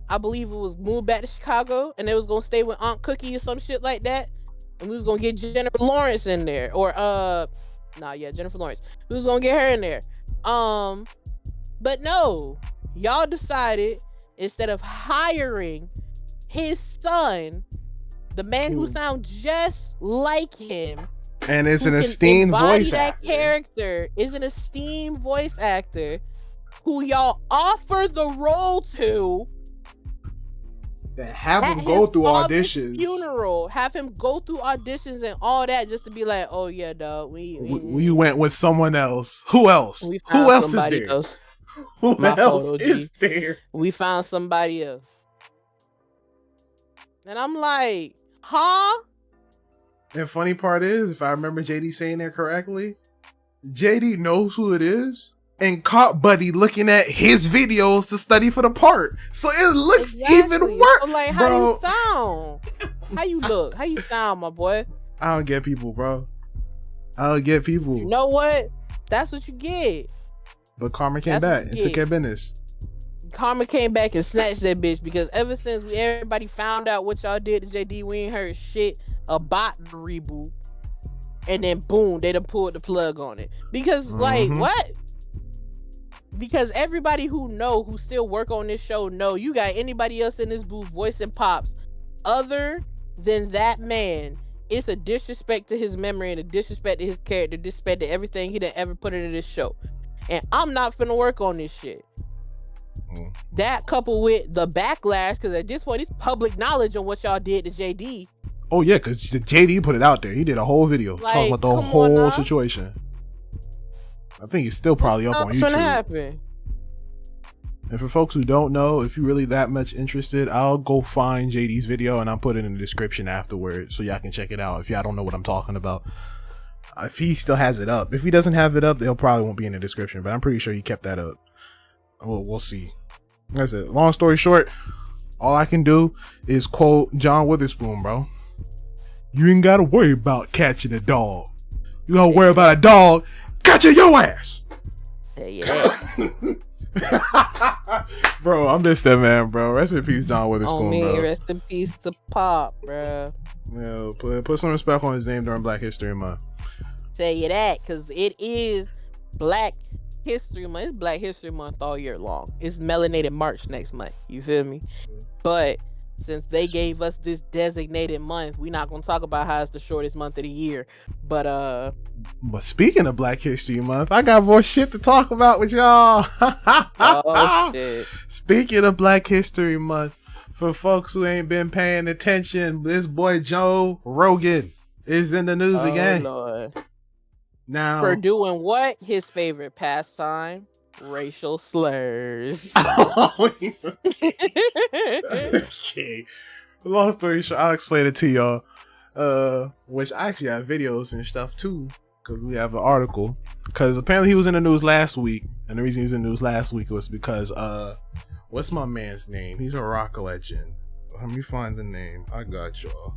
I believe it was move back to Chicago, and they was gonna stay with Aunt Cookie or some shit like that, and we was gonna get Jennifer Lawrence in there, or Jennifer Lawrence. We was gonna get her in there, but no, y'all decided instead of hiring his son, the man who sounds just like him, and is an esteemed voice actor. That character is an esteemed voice actor who y'all offer the role to. That have him go through auditions. Funeral, have him go through auditions and all that, just to be like, oh yeah, dog, we went with someone else. Who else? Who else is there? Who else is there? We found somebody else, and I'm like, huh? And funny part is, if I remember JD saying that correctly, JD knows who it is and caught Buddy looking at his videos to study for the part. So it looks even worse. So like, how you sound? How you look? How you sound, my boy? I don't get people, bro. I don't get people. You know what? That's what you get. But karma came back and took care of business. Karma came back and snatched that bitch, because ever since everybody found out what y'all did to JD, we ain't heard shit about the reboot. And then boom, they done pulled the plug on it. Because like, what? Because everybody who still work on this show know, you got anybody else in this booth voicing Pops other than that man, it's a disrespect to his memory and a disrespect to his character, disrespect to everything he done ever put into this show. And I'm not finna work on this shit. That coupled with the backlash, because at this point it's public knowledge on what y'all did to JD. Oh yeah, because JD put it out there. He did a whole video talking about the whole situation. I think it's still probably up on YouTube. What's gonna happen? And for folks who don't know, if you're really that much interested, I'll go find JD's video and I'll put it in the description afterwards so y'all can check it out if y'all don't know what I'm talking about. If he still has it up. If he doesn't have it up, it probably won't be in the description, but I'm pretty sure he kept that up. We'll see. That's it. Long story short, All I can do is quote John Witherspoon, bro. You ain't gotta worry about catching a dog. You gotta worry about a dog catching your ass. Yeah. Bro, I miss that man, bro. Rest in peace, John Witherspoon, bro. Rest in peace to Pop, bro. Yeah, put some respect on his name during Black History Month. Tell you that, because it is Black History Month. It's Black History Month all year long. It's Melanated March next month. You feel me? But since they gave us this designated month, we're not gonna talk about how it's the shortest month of the year. But speaking of Black History Month, I got more shit to talk about with y'all. Oh shit. Speaking of Black History Month, for folks who ain't been paying attention, this boy Joe Rogan is in the news again. Lord. Now, for doing what? His favorite pastime. Racial slurs. Okay. Long story short, I'll explain it to y'all. Which I actually have videos and stuff too, because we have an article. Because apparently he was in the news last week, and the reason he's in the news last week was because what's my man's name? He's a rock legend. Let me find the name. I got y'all.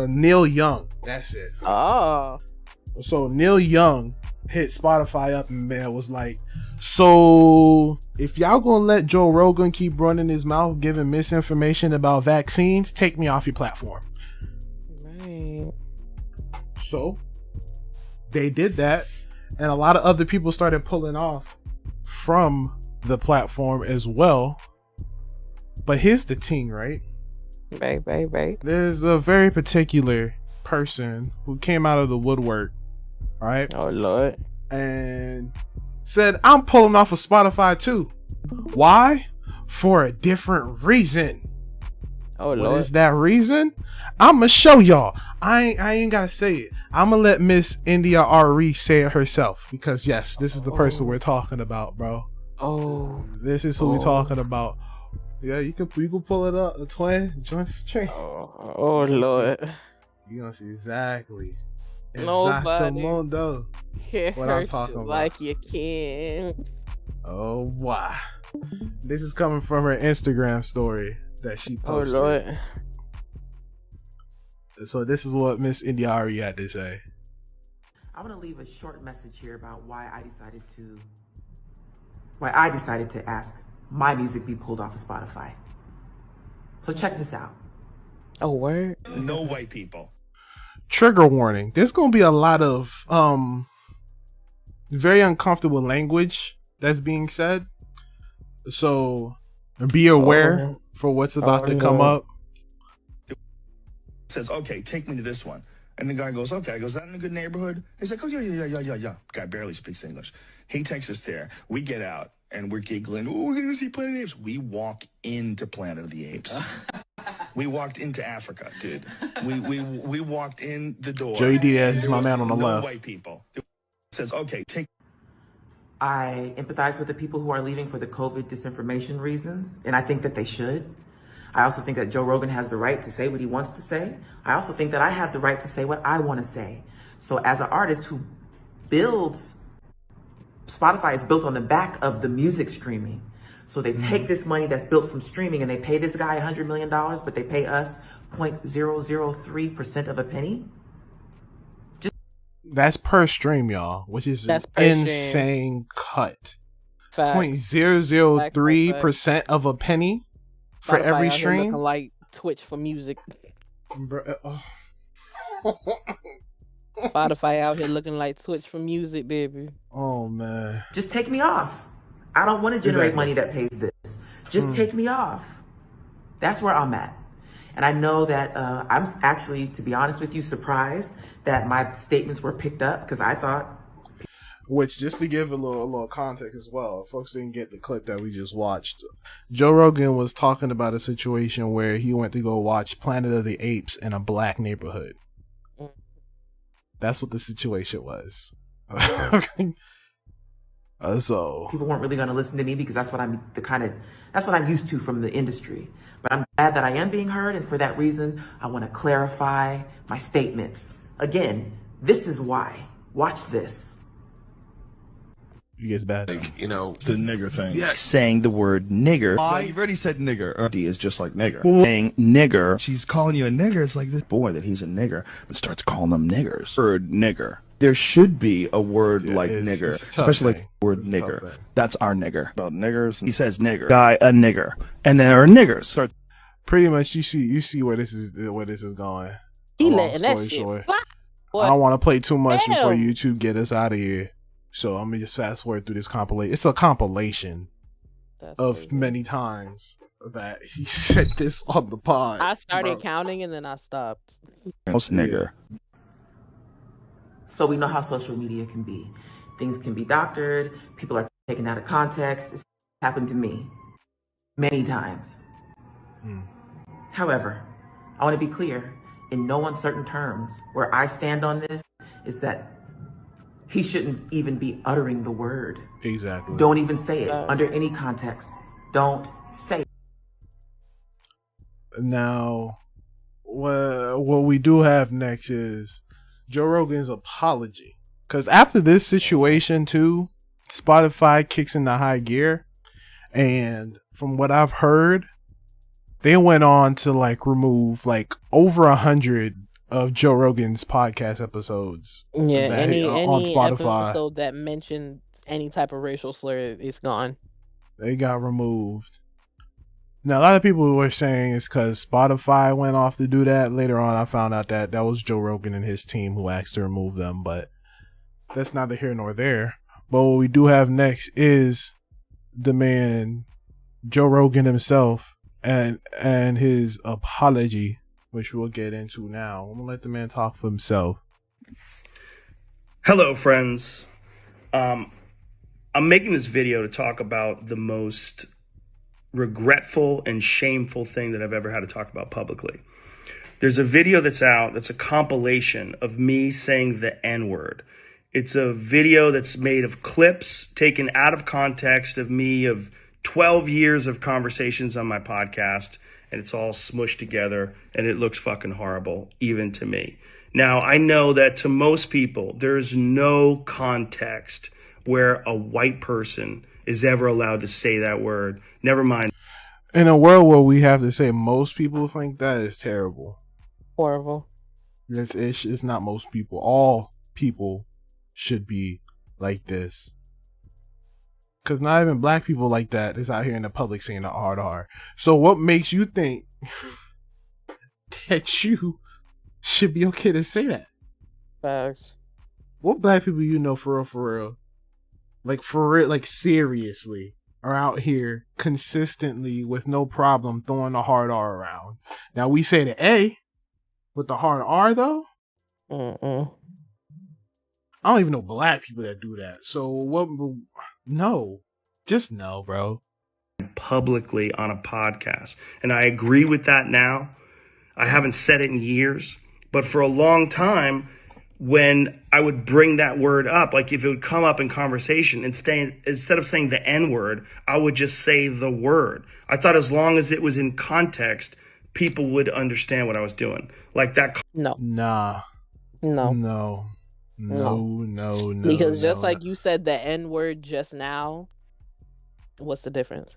Neil Young. That's it. Oh. So Neil Young hit Spotify up and man was like, so if y'all gonna let Joe Rogan keep running his mouth giving misinformation about vaccines, take me off your platform. Right. So they did that, and a lot of other people started pulling off from the platform as well. But here's the thing, right? Right. There's a very particular person who came out of the woodwork, right? Oh Lord. And said, I'm pulling off of Spotify too. Why? For a different reason. Oh Lord. What is that reason? I'ma show y'all. I ain't gotta say it. I'ma let Miss India RE say it herself. Because yes, this is the person we're talking about, bro. Oh. This is who we're talking about. Yeah, you can pull it up, the twin, join the stream. Oh Lord. You gonna see exactly. Nobody Exactamundo. What I'm talking about. Like you can. Oh wow. This is coming from her Instagram story that she posted. Oh Lord. So this is what Miss Indiari had to say. I want to leave a short message here about why I decided to ask my music be pulled off of Spotify. So check this out. Oh word. No white people. Trigger warning. There's gonna be a lot of very uncomfortable language that's being said. So be aware for what's about to come up. Says, okay, take me to this one. And the guy goes, okay. I goes, is that in a good neighborhood? He's like, oh, yeah. Guy barely speaks English. He takes us there. We get out, and we're giggling. Oh, we're going to see Planet of the Apes. We walk into Planet of the Apes. We walked into Africa, dude. We walked in the door. Joey Diaz is my man on the left. White people. It says, okay, take. I empathize with the people who are leaving for the COVID disinformation reasons, and I think that they should. I also think that Joe Rogan has the right to say what he wants to say. I also think that I have the right to say what I want to say. So as an artist who builds, Spotify is built on the back of the music streaming. So they take this money that's built from streaming and they pay this guy $100 million, but they pay us 0.003% of a penny. That's per stream, y'all, which is an insane cut. 0.003% of a penny for every stream. Looking like Twitch for music. Spotify out here looking like Twitch for music, baby. Oh man. Just take me off. I don't want to generate money that pays this. Just take me off. That's where I'm at. And I know that I'm actually, to be honest with you, surprised that my statements were picked up because I thought. Which, just to give a little context as well, folks didn't get the clip that we just watched. Joe Rogan was talking about a situation where he went to go watch Planet of the Apes in a black neighborhood. That's what the situation was. So people weren't really going to listen to me because that's what I'm used to from the industry. But I'm glad that I am being heard, and for that reason, I want to clarify my statements. Again, this is why. Watch this. He gets bad. Like, you know, The nigger thing. yeah. Saying the word nigger. You've already said nigger. D is just like nigger. Saying nigger. She's calling you a nigger. It's like this Boy, that he's a nigger, but starts calling them niggers. Word nigger. There should be a word like nigger, it's a tough especially thing. like the word It's a tough nigger. thing. That's our nigger. About niggers. He says nigger. Guy, a nigger. And there are niggers. Starts Pretty much, you see where this is going. He Long letting that story shit short. fly. I don't want to play too much before Damn. YouTube get us out of here. So I'm gonna just fast forward through this compilation. It's a compilation That's of crazy. many times that he said this on the pod. I started bro. counting and then I stopped. most nigger. So we know how social media can be. Things can be doctored. People are taken out of context. It's happened to me many times. However, I want to be clear, in no uncertain terms, where I stand on this is that he shouldn't even be uttering the word. Exactly. Don't even say it under any context. Don't say it. Now, what we do have next is Joe Rogan's apology. Because after this situation too, Spotify kicks into high gear. And from what I've heard, they went on to like remove like over 100 of Joe Rogan's podcast episodes. Yeah, that any on Spotify. episode that mentioned any type of racial slur is gone. They got removed. Now, a lot of people were saying it's because Spotify went off to do that. Later on, I found out that that was Joe Rogan and his team who asked to remove them, but that's neither here nor there. But what we do have next is the man, Joe Rogan himself, and his apology, which we'll get into now. I'm going to let the man talk for himself. Hello, friends. I'm making this video to talk about the most regretful and shameful thing that I've ever had to talk about publicly. There's a video that's out that's a compilation of me saying the N-word. It's a video that's made of clips taken out of context of me of 12 years of conversations on my podcast, and it's all smushed together, and it looks fucking horrible, even to me. Now, I know that to most people, there's no context where a white person is ever allowed to say that word. Never mind. In a world where we have to say most people think that is terrible. Horrible. It's not most people. All people should be like this. Because not even black people like that is out here in the public saying the R. So what makes you think that you should be okay to say that? Facts. What black people you know for real? Like for real, like seriously, are out here consistently with no problem throwing the hard R around. Now we say the A with the hard R though. I don't even know black people that do that. So what? No, just no, bro. Publicly on a podcast. And I agree with that now. I haven't said it in years, but for a long time, when I would bring that word up, like if it would come up in conversation, instead of saying the N-word, I would just say the word. I thought as long as it was in context, people would understand what I was doing. Like that. No. Nah. No. No. Because just like you said the N-word just now, what's the difference?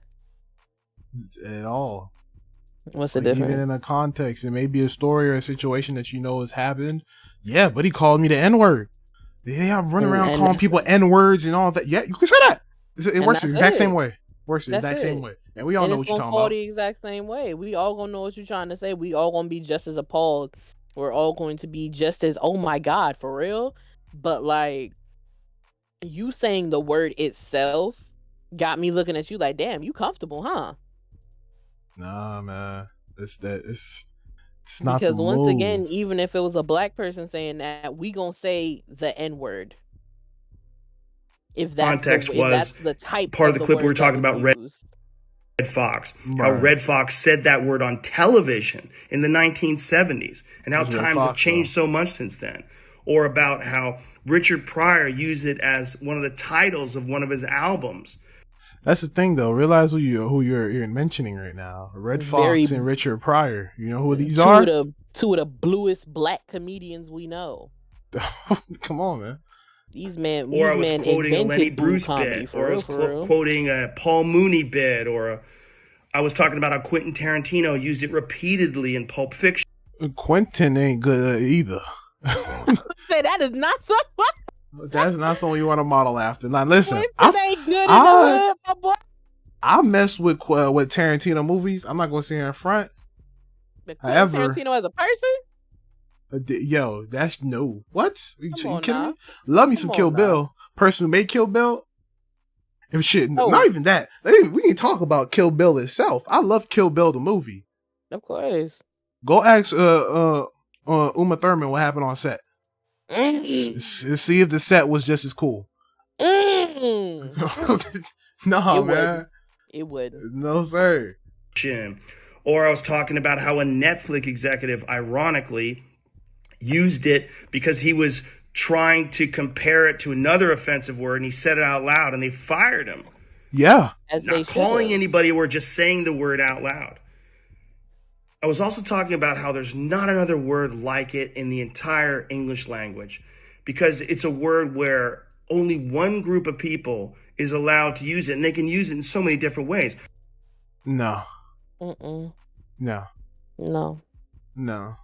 At all. What's the Like, difference? even in a context, it may be a story or a situation that you know has happened. Yeah, but he called me the N-word. Yeah, I'm running around calling people N-words and all that. Yeah, you can say that. It works the exact same way. Works the exact same way. And we all know what you're talking about. The exact same way. We all gonna know what you're trying to say. We all gonna be just as appalled. We're all going to be just as, oh my God, for real? But like, you saying the word itself got me looking at you like, damn, you comfortable, huh? Nah, man. It's not because the once move. again, even if it was a black person saying that, we gonna say the N-word. If that's Context if was that's the type part of the clip we were word that talking was about. used. Red Fox, Right. how Red Fox said that word on television in the 1970s, and how Who's Red times Fox, have changed so much since then. Or about how Richard Pryor used it as one of the titles of one of his albums. That's the thing, though. Realize who you're mentioning right now. Red Fox and Richard Pryor. You know who these are? Two of the bluest black comedians we know. Come on, man. These men or I was quoting a Lenny invented boob Bruce comedy bit, for or I real, was for real. quoting a Paul Mooney bit, or I was talking about how Quentin Tarantino used it repeatedly in Pulp Fiction. Quentin ain't good either. Say that is not something. That's not something you want to model after. Now listen, Quentin ain't good in the hood, my boy. I mess with Tarantino movies. I'm not gonna say in front. But However, Tarantino as a person? Yo, that's no. What? You on kidding now. me? Love me Come some on Kill now. Bill. Person who made Kill Bill. If shit, Oh. not even that. We can talk about Kill Bill itself. I love Kill Bill the movie. Of course. Go ask Uma Thurman what happened on set. See if the set was just as cool. Mm. No, It man. wouldn't. It wouldn't. No, sir. Or I was talking about how a Netflix executive, ironically, used it because he was trying to compare it to another offensive word, and he said it out loud, and they fired him. Yeah. As they Not calling should. anybody or just saying the word out loud. I was also talking about how there's not another word like it in the entire English language, because it's a word where only one group of people is allowed to use it, and they can use it in so many different ways. No. Mm-mm. No. No. No.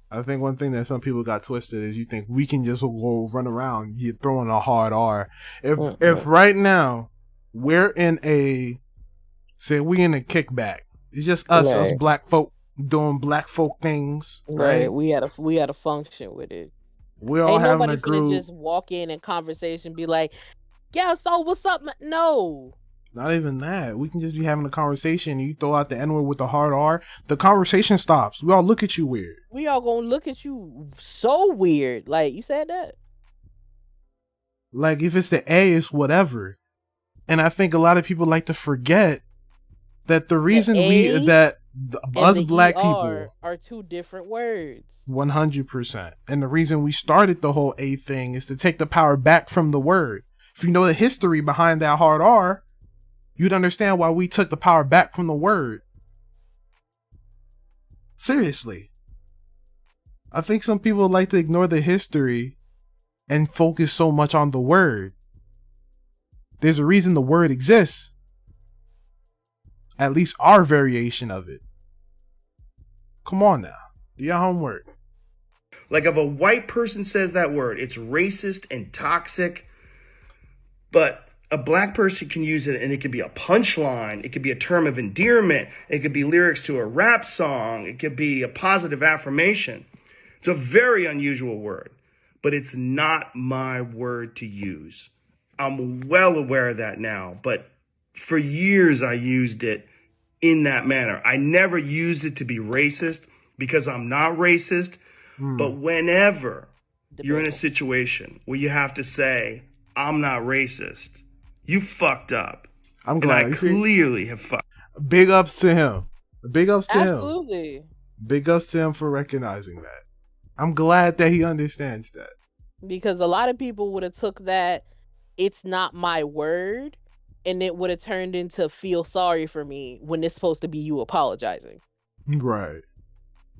I think one thing that some people got twisted is you think we can just go run around, you throwing a hard R. If right now we're in a kickback, it's just us black folk doing black folk things, right? We had a function with it. We're all Ain't having nobody a finna group. just walk in and conversation be like, yeah, so what's up? No. Not even that. We can just be having a conversation. You throw out the N-word with the hard R, the conversation stops. We all look at you weird. We all gonna look at you so weird. Like, you said that. Like, if it's the A, it's whatever. And I think a lot of people like to forget that the reason us black people are two different words. 100%. And the reason we started the whole A thing is to take the power back from the word. If you know the history behind that hard R, you'd understand why we took the power back from the word. Seriously. I think some people like to ignore the history and focus so much on the word. There's a reason the word exists. At least our variation of it. Come on now. Do your homework. Like, if a white person says that word, it's racist and toxic. But a black person can use it, and it could be a punchline. It could be a term of endearment. It could be lyrics to a rap song. It could be a positive affirmation. It's a very unusual word, but it's not my word to use. I'm well aware of that now, but for years I used it in that manner. I never used it to be racist because I'm not racist, but whenever you're in a situation where you have to say, I'm not racist, you fucked up. I'm glad. And I clearly have fucked. Big ups to him. Big ups to him. Absolutely. Big ups to him for recognizing that. I'm glad that he understands that. Because a lot of people would have took that, it's not my word, and it would have turned into feel sorry for me when it's supposed to be you apologizing. Right.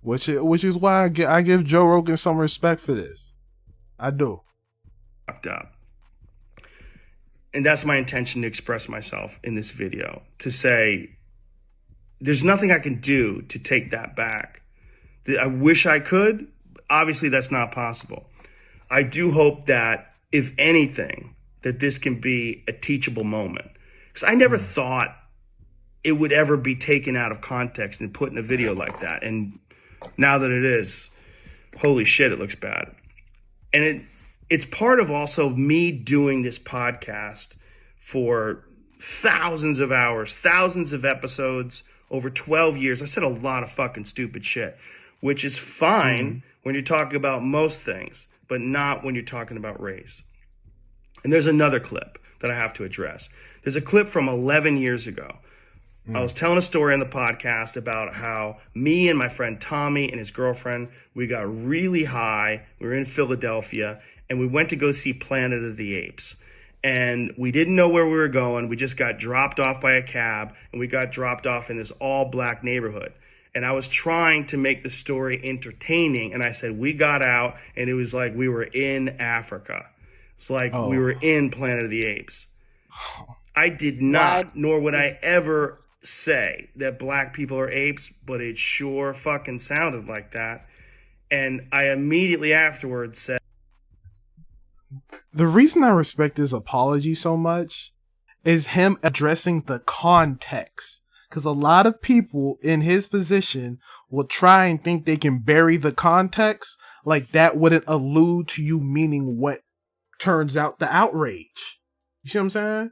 Which is why I give Joe Rogan some respect for this. I do. Fucked up. And that's my intention to express myself in this video. To say, there's nothing I can do to take that back. I wish I could. Obviously, that's not possible. I do hope that, if anything, that this can be a teachable moment. Because I never thought it would ever be taken out of context and put in a video like that. And now that it is, holy shit, it looks bad. And it's part of also me doing this podcast for thousands of hours, thousands of episodes, over 12 years. I said a lot of fucking stupid shit, which is fine when you're talking about most things, but not when you're talking about race. And there's another clip that I have to address. There's a clip from 11 years ago. I was telling a story on the podcast about how me and my friend Tommy and his girlfriend, we got really high. We were in Philadelphia, and we went to go see Planet of the Apes. And we didn't know where we were going. We just got dropped off by a cab, and we got dropped off in this all-black neighborhood. And I was trying to make the story entertaining. And I said, we got out and it was like we were in Africa. It's like we were in Planet of the Apes. I did not, nor would I ever say that black people are apes, but it sure fucking sounded like that. And I immediately afterwards said, the reason I respect his apology so much is him addressing the context. Because a lot of people in his position will try and think they can bury the context, like that wouldn't allude to you meaning what turns out the outrage. You see what I'm saying?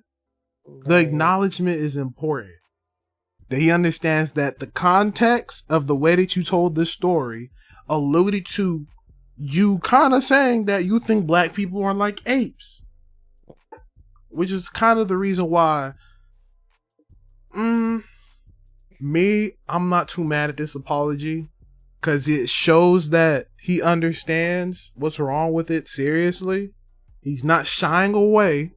The acknowledgement is important. That he understands that the context of the way that you told this story alluded to you kind of saying that you think black people are like apes. Which is kind of the reason why I'm not too mad at this apology, because it shows that he understands what's wrong with it seriously. He's not shying away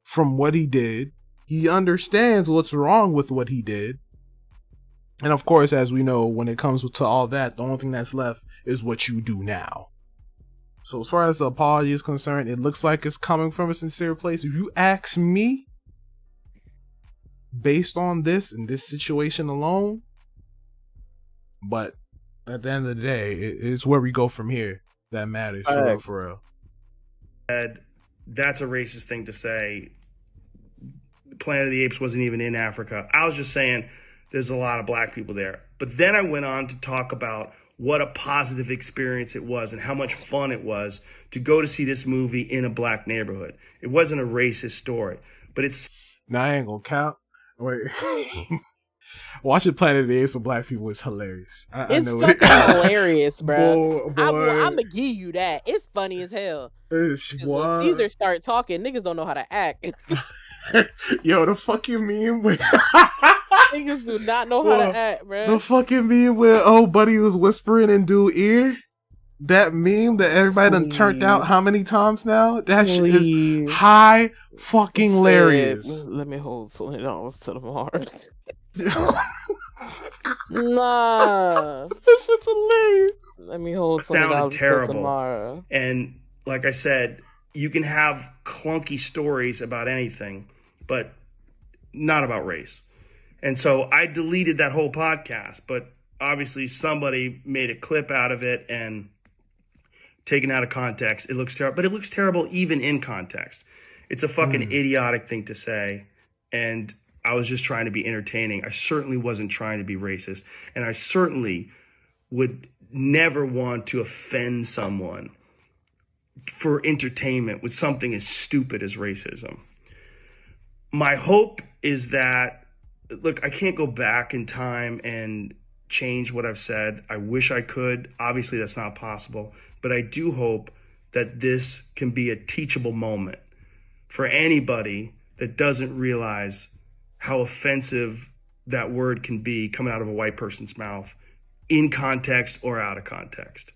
from what he did. He understands what's wrong with what he did. And of course, as we know, when it comes to all that, the only thing that's left is what you do now. So as far as the apology is concerned, it looks like it's coming from a sincere place. If you ask me, based on this and this situation alone, but at the end of the day, it's where we go from here that matters, for real, for real. That's a racist thing to say. Planet of the Apes wasn't even in Africa. I was just saying there's a lot of black people there. But then I went on to talk about what a positive experience it was and how much fun it was to go to see this movie in a black neighborhood. It wasn't a racist story, but it's... Now, I ain't gonna count. Wait. Watching Planet of the Apes with black people is hilarious. It's fucking hilarious, bro. I'm gonna give you that. It's funny as hell. When Caesar start talking, niggas don't know how to act. Yo, the fucking meme with niggas do not know how to act, bro. The fucking meme where buddy was whispering in dude's ear. That meme that everybody done turned out how many times now? That shit is high fucking hilarious. Let me hold $20 to tomorrow. Nah, that shit's hilarious. Let me hold $20 to tomorrow. And like I said, you can have clunky stories about anything, but not about race. And so I deleted that whole podcast, but obviously somebody made a clip out of it and taken out of context. It looks terrible, but it looks terrible even in context. It's a fucking idiotic thing to say. And I was just trying to be entertaining. I certainly wasn't trying to be racist. And I certainly would never want to offend someone for entertainment with something as stupid as racism. My hope is that, look, I can't go back in time and change what I've said. I wish I could. Obviously, that's not possible. But I do hope that this can be a teachable moment for anybody that doesn't realize how offensive that word can be coming out of a white person's mouth, in context or out of context.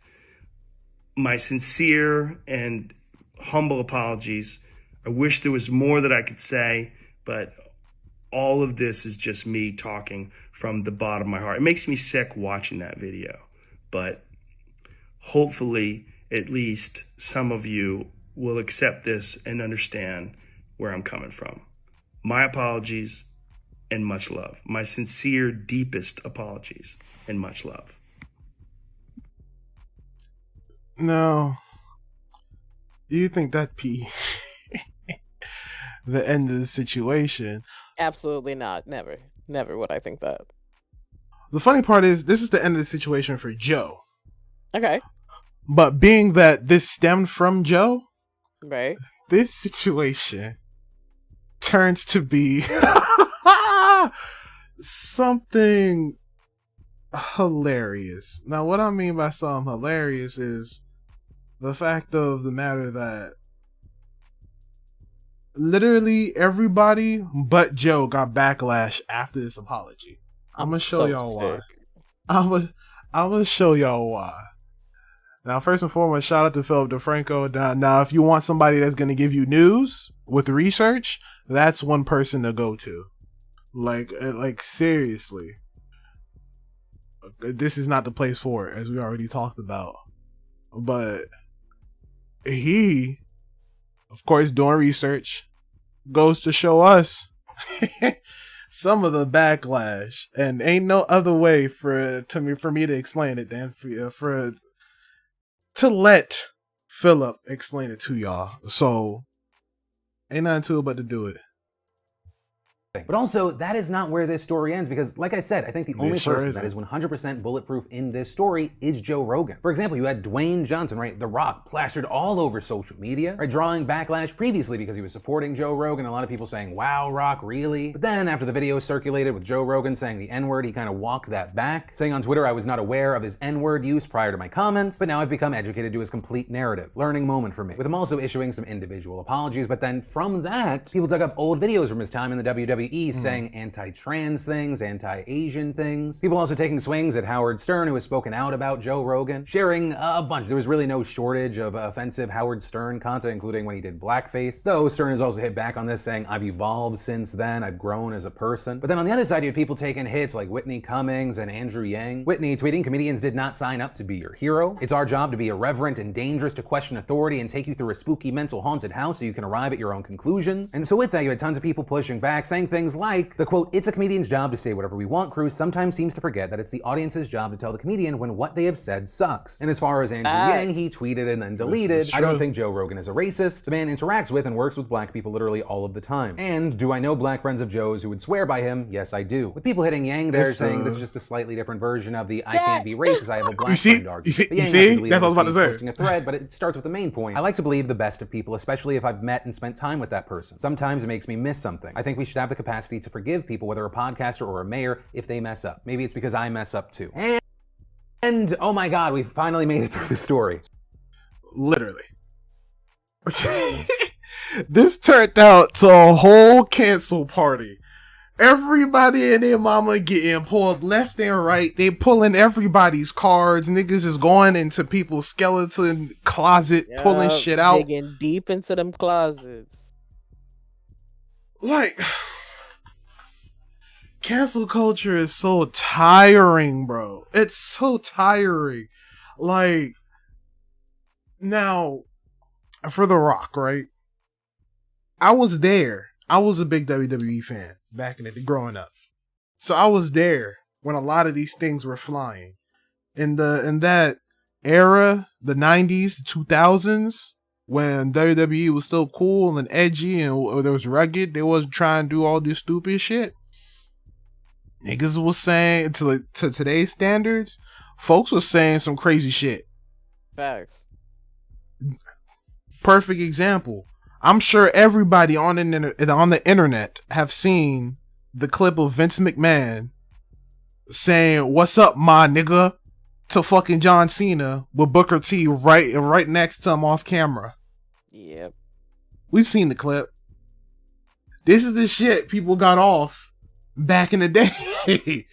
My sincere and humble apologies. I wish there was more that I could say, but all of this is just me talking from the bottom of my heart. It makes me sick watching that video, but hopefully at least some of you will accept this and understand where I'm coming from. My apologies and much love. My sincere, deepest apologies and much love. No. Do you think that'd be the end of the situation? Absolutely not. Never. Never would I think that. The funny part is, this is the end of the situation for Joe. Okay. But being that this stemmed from Joe, right? This situation turns to be something hilarious. Now, what I mean by something hilarious is the fact of the matter that literally everybody but Joe got backlash after this apology. I'm gonna show y'all why. I'm gonna show y'all why. Now, first and foremost, shout out to Philip DeFranco. Now, if you want somebody that's gonna give you news with research, that's one person to go to. Like seriously. this is not the place for it, as we already talked about. But he, of course, doing research, goes to show us some of the backlash, and ain't no other way for me to explain it than to let Philip explain it to y'all. So ain't nothing to it but to do it. But also, that is not where this story ends, because like I said, I think the only person that is 100% bulletproof in this story is Joe Rogan. For example, you had Dwayne Johnson, right? The Rock, plastered all over social media, right? Drawing backlash previously because he was supporting Joe Rogan. A lot of people saying, wow, Rock, really? But then after the video circulated with Joe Rogan saying the N-word, he kind of walked that back, saying on Twitter, I was not aware of his N-word use prior to my comments, but now I've become educated to his complete narrative. Learning moment for me. With him also issuing some individual apologies, but then from that, people dug up old videos from his time in the WWE saying anti-trans things, anti-Asian things. People also taking swings at Howard Stern, who has spoken out about Joe Rogan, sharing a bunch. There was really no shortage of offensive Howard Stern content, including when he did blackface. Though Stern has also hit back on this, saying, I've evolved since then, I've grown as a person. But then on the other side, you had people taking hits like Whitney Cummings and Andrew Yang. Whitney tweeting, comedians did not sign up to be your hero. It's our job to be irreverent and dangerous, to question authority and take you through a spooky mental haunted house so you can arrive at your own conclusions. And so with that, you had tons of people pushing back, saying things like, the quote, it's a comedian's job to say whatever we want crew sometimes seems to forget that it's the audience's job to tell the comedian when what they have said sucks. And as far as Andrew Yang, he tweeted and then deleted, I don't think Joe Rogan is a racist. The man interacts with and works with black people literally all of the time. And do I know black friends of Joe's who would swear by him? Yes, I do. With people hitting Yang there saying this is just a slightly different version of the I can't be racist, I have a black friend argument. You see? That's what I was about to say. Posting a thread, but it starts with the main point. I like to believe the best of people, especially if I've met and spent time with that person. Sometimes it makes me miss something. I think we should have the capacity to forgive people, whether a podcaster or a mayor, if they mess up. Maybe it's because I mess up too. And oh my God, we finally made it through the story. Literally. This turned out to a whole cancel party. Everybody and their mama getting pulled left and right. They pulling everybody's cards. Niggas is going into people's skeleton closet, pulling shit out. Digging deep into them closets. Like, cancel culture is so tiring, bro. It's so tiring. Like, now, for The Rock, right? I was there. I was a big WWE fan back in the day, growing up. So I was there when a lot of these things were flying. In that era, the 90s, the 2000s, when WWE was still cool and edgy and there was rugged, they wasn't trying to do all this stupid shit. Niggas was saying, to today's standards, folks was saying some crazy shit. Facts. Perfect example. I'm sure everybody on the internet have seen the clip of Vince McMahon saying, "What's up, my nigga?" to fucking John Cena with Booker T right next to him off camera. Yep. We've seen the clip. This is the shit people got off back in the day.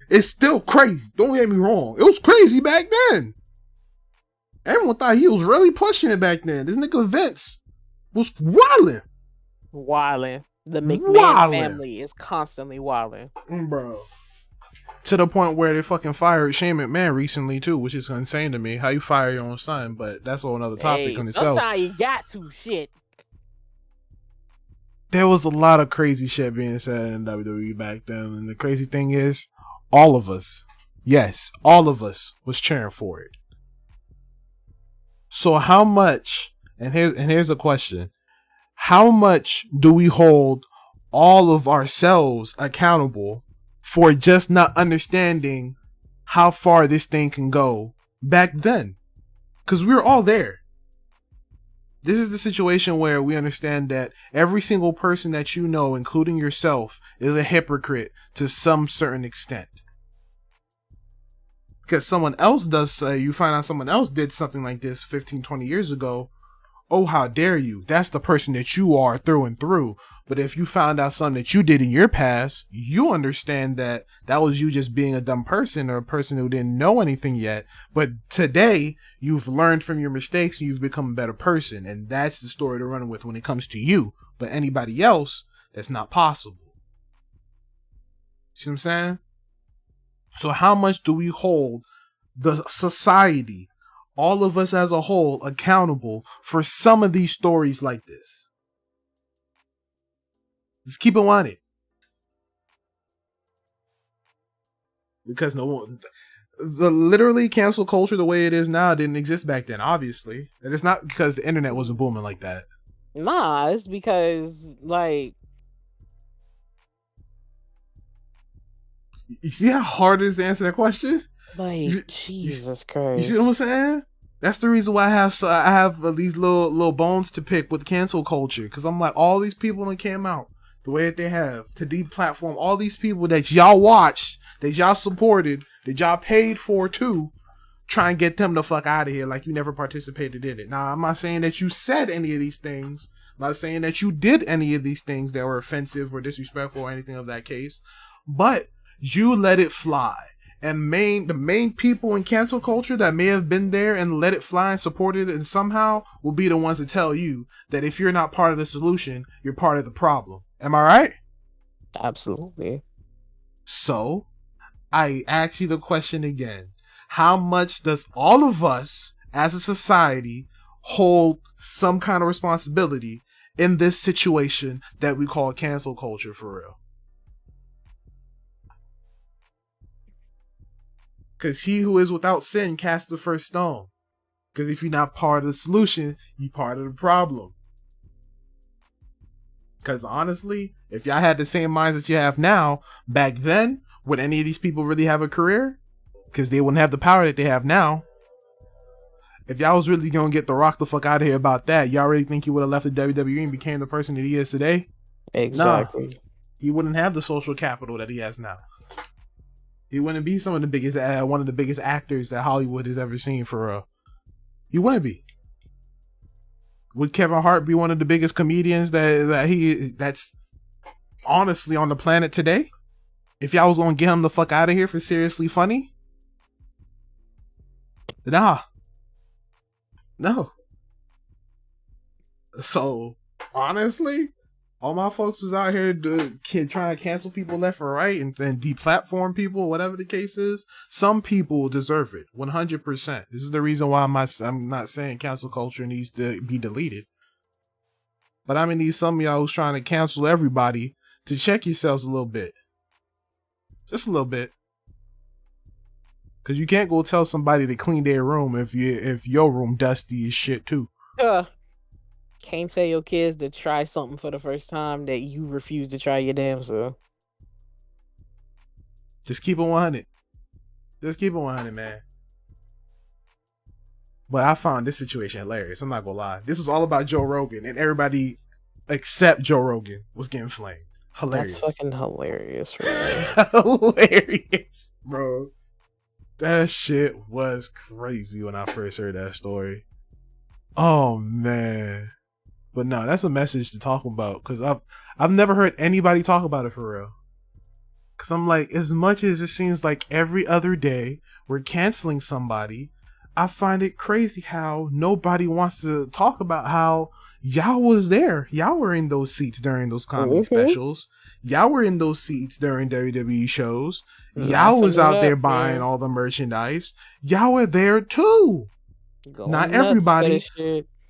It's still crazy. Don't get me wrong. It was crazy back then. Everyone thought he was really pushing it back then. This nigga Vince was wildin'. Wildin'. The McMahon family is constantly wildin'. Bro. To the point where they fucking fired Shane McMahon recently too, which is insane to me. How you fire your own son, but that's all another topic on itself. Sometimes you got to shit. There was a lot of crazy shit being said in WWE back then, and the crazy thing is, all of us, yes, all of us was cheering for it. So how much, and here's a question, how much do we hold all of ourselves accountable for just not understanding how far this thing can go back then? Because we were all there. This is the situation where we understand that every single person that you know, including yourself, is a hypocrite to some certain extent. Because someone else does say, you find out someone else did something like this 15, 20 years ago. Oh, how dare you? That's the person that you are through and through. But if you found out something that you did in your past, you understand that that was you just being a dumb person or a person who didn't know anything yet. But today, you've learned from your mistakes and you've become a better person. And that's the story to run with when it comes to you. But anybody else, that's not possible. See what I'm saying? So how much do we hold the society, all of us as a whole, accountable for some of these stories like this? Let's keep it on it. Because no one, the literally cancel culture the way it is now didn't exist back then, obviously. And it's not because the internet wasn't booming like that. Nah, it's because, like... You see how hard it is to answer that question? Like, Jesus Christ. You see what I'm saying? That's the reason why I have these little bones to pick with cancel culture. Because I'm like, all these people that came out the way that they have to deplatform all these people that y'all watched, that y'all supported, that y'all paid for too, try and get them the fuck out of here like you never participated in it. Now, I'm not saying that you said any of these things. I'm not saying that you did any of these things that were offensive or disrespectful or anything of that case. But you let it fly. And the main people in cancel culture that may have been there and let it fly and supported it and somehow will be the ones to tell you that if you're not part of the solution, you're part of the problem. Am I right? Absolutely. So, I ask you the question again. How much does all of us as a society hold some kind of responsibility in this situation that we call cancel culture for real? Because he who is without sin casts the first stone. Because if you're not part of the solution, you're part of the problem. Because honestly, if y'all had the same minds that you have now, back then, would any of these people really have a career? Because they wouldn't have the power that they have now. If y'all was really going to get The Rock the fuck out of here about that, y'all really think he would have left the WWE and became the person that he is today? Exactly. Nah, he wouldn't have the social capital that he has now. He wouldn't be one of the biggest actors that Hollywood has ever seen for real. He wouldn't be. Would Kevin Hart be one of the biggest comedians that's honestly on the planet today? If y'all was gonna get him the fuck out of here for seriously funny? Nah. No. So, honestly, all my folks was out here trying to cancel people left and right and deplatform people, whatever the case is. Some people deserve it, 100%. This is the reason why I'm not saying cancel culture needs to be deleted. But I'm gonna need some of y'all who's trying to cancel everybody to check yourselves a little bit. Just a little bit. Because you can't go tell somebody to clean their room if your room dusty as shit too. Can't tell your kids to try something for the first time that you refuse to try your damn self. Just keep it 100. Just keep it 100, man. But I found this situation hilarious. I'm not gonna lie. This was all about Joe Rogan, and everybody except Joe Rogan was getting flamed. Hilarious. That's fucking hilarious, bro. Hilarious, bro. That shit was crazy when I first heard that story. Oh man. But no, that's a message to talk about, because I've never heard anybody talk about it for real. Because I'm like, as much as it seems like every other day we're canceling somebody, I find it crazy how nobody wants to talk about how y'all was there. Y'all were in those seats during those comedy specials. Y'all were in those seats during WWE shows. Y'all was out there buying all the merchandise. Y'all were there too. Not everybody,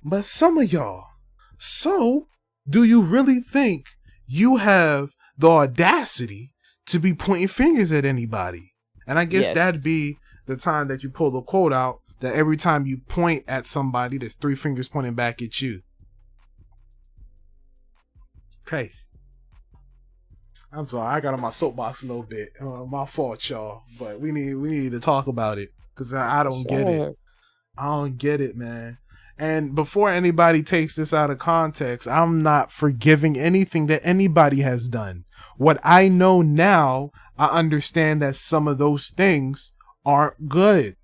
but some of y'all. So, do you really think you have the audacity to be pointing fingers at anybody? And I guess that'd be the time that you pull the quote out, that every time you point at somebody, there's 3 fingers pointing back at you. Case. I'm sorry, I got on my soapbox a little bit. My fault, y'all. But we need to talk about it, because I don't get it. I don't get it, man. And before anybody takes this out of context, I'm not forgiving anything that anybody has done. What I know now, I understand that some of those things aren't good.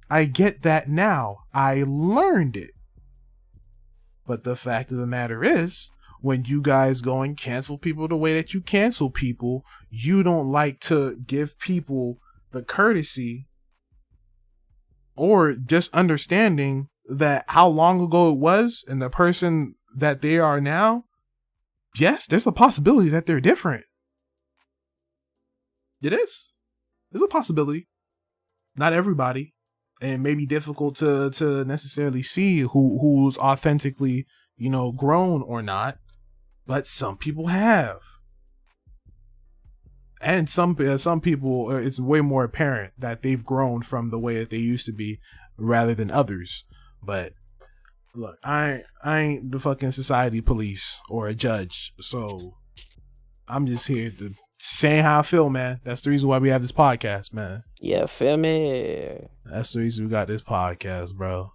I get that now. I learned it. But the fact of the matter is, when you guys go and cancel people the way that you cancel people, you don't like to give people the courtesy or just understanding that how long ago it was and the person that they are now. Yes, there's a possibility that they're different. It is. There's a possibility. Not everybody. And it may be difficult to necessarily see who's authentically, grown or not. But some people have. And some people, it's way more apparent that they've grown from the way that they used to be rather than others. But look, I ain't the fucking society police or a judge. So I'm just here to say how I feel, man. That's the reason why we have this podcast, man. Yeah, feel me? That's the reason we got this podcast, bro.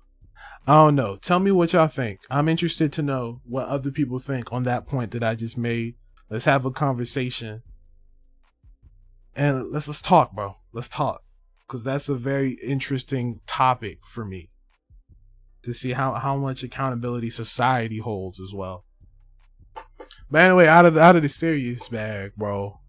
I don't know. Tell me what y'all think. I'm interested to know what other people think on that point that I just made. Let's have a conversation. And let's talk, bro. Let's talk. Because that's a very interesting topic for me. To see how much accountability society holds as well. But anyway, out of the serious bag, bro.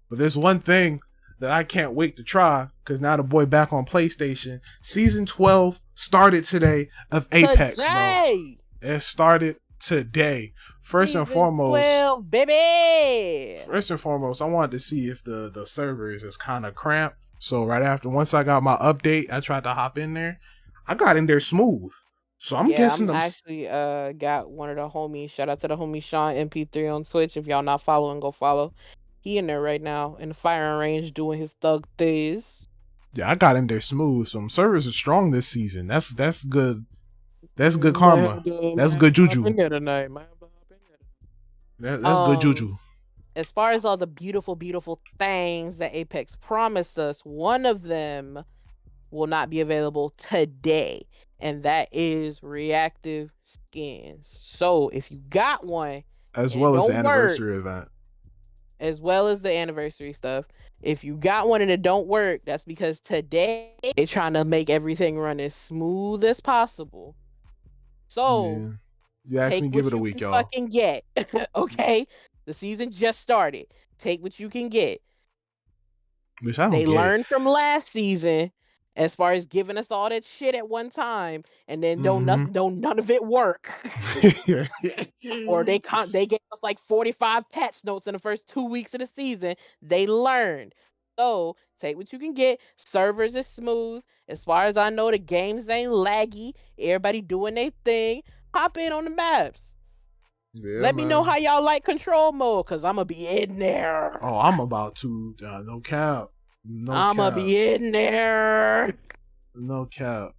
But there's one thing that I can't wait to try, because now the boy back on PlayStation. Season 12 started today of Apex, bro. It started today. First and foremost, 12, baby. First and foremost, I wanted to see if the servers is kind of cramped. So once I got my update, I tried to hop in there. I got in there smooth. So I'm guessing I'm actually got one of the homies. Shout out to the homie Sean MP3 on Twitch. If y'all not following, go follow. He in there right now in the firing range doing his thug things. Yeah, I got in there smooth. Some servers are strong this season. That's good. That's good karma. That's good juju. That's good juju. As far as all the beautiful, beautiful things that Apex promised us, one of them will not be available today, and that is reactive skins. So if you got one, as well as the anniversary event, as well as the anniversary stuff, if you got one and it don't work, that's because today they're trying to make everything run as smooth as possible. So yeah. You asked me, give it a week, y'all. Fucking get. Okay, the season just started. Take what you can get. Which I don't they learned from last season, as far as giving us all that shit at one time, and then none of it work. Or they gave us like 45 patch notes in the first 2 weeks of the season. They learned. So take what you can get. Servers is smooth. As far as I know, the games ain't laggy. Everybody doing their thing. Hop in on the maps. Yeah, Let me know how y'all like control mode, because I'm going to be in there. Oh, I'm about to. No cap. I'm going to be in there. No cap.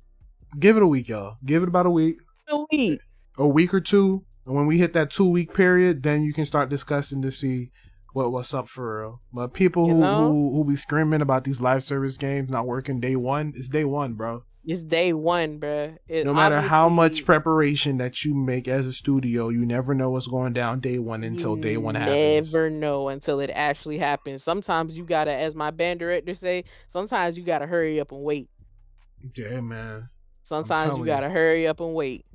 Give it a week, y'all. Give it about a week. A week or two. And when we hit that 2 week period, then you can start discussing to see what's up for real. But people who be screaming about these live service games not working day one, it's day one, bro. It's day one, bro. No matter how much preparation that you make as a studio, you never know what's going down day one until day one happens. Never know until it actually happens. Sometimes you gotta, as my band director say, sometimes you gotta hurry up and wait. Yeah, man. Sometimes you gotta hurry up and wait.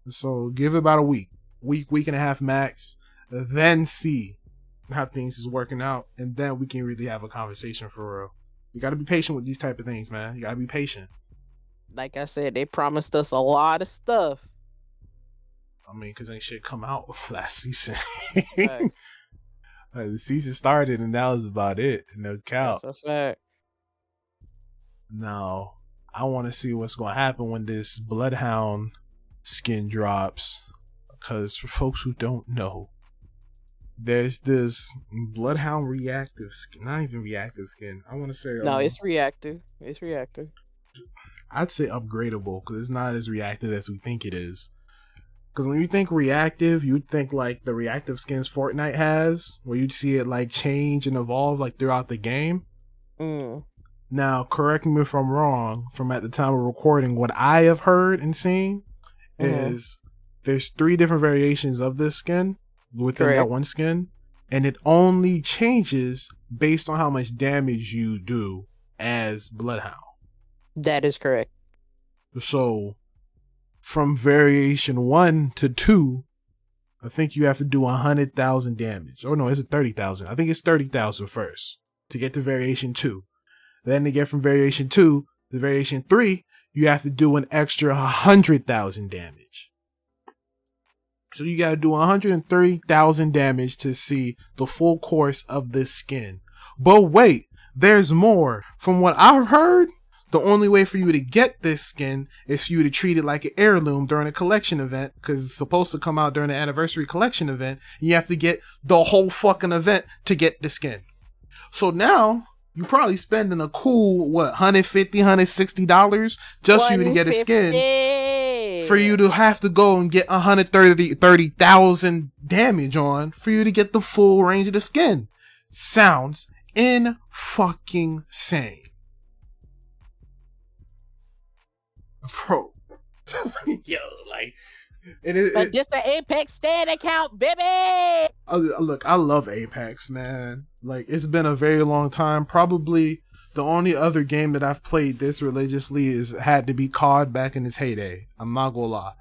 So give it about a week and a half max, then see how things is working out, and then we can really have a conversation for real. You gotta be patient with these type of things, man. You gotta be patient. Like I said, they promised us a lot of stuff. I mean, because ain't shit come out last season. The season started, and that was about it. No cap. That's a fact. Now, I want to see what's going to happen when this Bloodhound skin drops. Because for folks who don't know, there's this Bloodhound reactive skin. Not even reactive skin. I want to say... No, it's reactive. It's reactive. I'd say upgradable, because it's not as reactive as we think it is. Because when you think reactive, you'd think like the reactive skins Fortnite has, where you'd see it like change and evolve like throughout the game. Now, correct me if I'm wrong, from at the time of recording, what I have heard and seen is there's 3 different variations of this skin within that one skin, and it only changes based on how much damage you do as Bloodhound. That is correct. So, from variation 1 to 2, I think you have to do 100,000 damage. Oh no, is it 30,000? I think it's 30,000 first to get to variation 2. Then to get from variation 2 to variation 3, you have to do an extra 100,000 damage. So you gotta do 103,000 damage to see the full course of this skin. But wait, there's more. From what I've heard, the only way for you to get this skin is for you to treat it like an heirloom during a collection event, because it's supposed to come out during the anniversary collection event. You have to get the whole fucking event to get the skin. So now you're probably spending a cool, $150, $160 just for you to get a skin. For you to have to go and get 130,000 damage on for you to get the full range of the skin. Sounds fucking sane. Bro. Yo, like, but this the Apex stand account, baby. Look, I love Apex, man. Like, it's been a very long time. Probably the only other game that I've played this religiously had to be COD back in its heyday. I'm not gonna lie.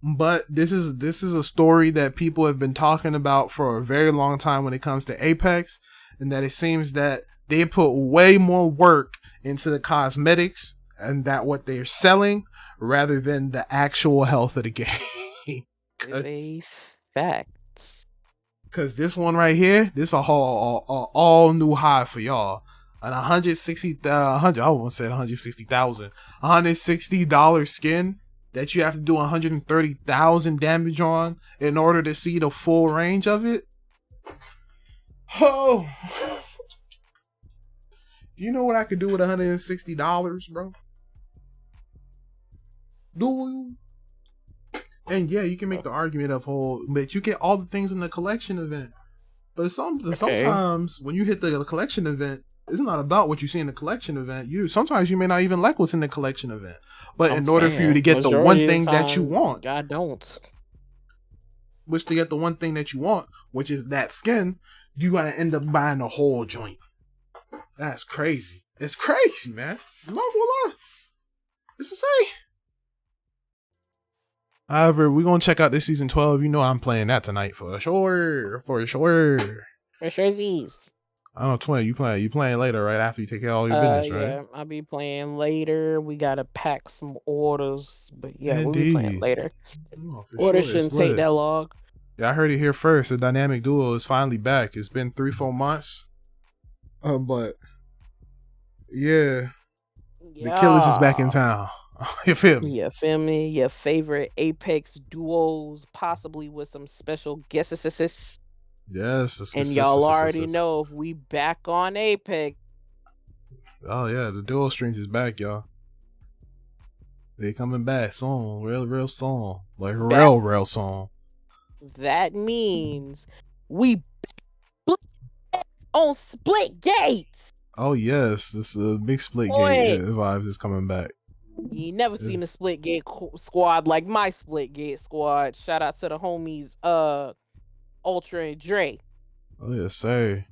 But this is a story that people have been talking about for a very long time when it comes to Apex, and that it seems that they put way more work into the cosmetics and that what they're selling rather than the actual health of the game. It's a fact. Cause this one right here, this a whole all new high for y'all. An $160,000 skin that you have to do 130,000 damage on in order to see the full range of it. Oh, do you know what I could do with $160, bro? Do you? And yeah, you can make the argument of but you get all the things in the collection event. But sometimes when you hit the collection event, it's not about what you see in the collection event. Sometimes you may not even like what's in the collection event. But in order for you to get the one thing that you want, God don't. Which to get the one thing that you want, which is that skin, you gotta end up buying the whole joint. That's crazy. It's crazy, man. I'm not gonna lie. It's insane. However, we're gonna check out this season 12. You know I'm playing that tonight for sure. For sure. For surezies. I don't know, Twin, you playing later, right? After you take care of all your business, right? Yeah, I'll be playing later. We gotta pack some orders, but yeah, Indeed. we'll be playing later. Oh, Orders shouldn't take that long. Yeah, I heard it here first. The dynamic duo is finally back. It's been 3-4 months. But yeah, the Killers is back in town. You feel me? Yeah, feel me? Your favorite Apex duos, possibly with some special guests. Yes. And y'all already know if we back on Apex. Oh yeah, the duo streams is back, y'all. They coming back soon, real soon, like real soon. That means we on Split Gates. Oh yes, this big Split Gate vibes is coming back. You ain't never seen a Split Gate squad like my Split Gate squad. Shout out to the homies, Ultra and Dre. Oh yes, sir.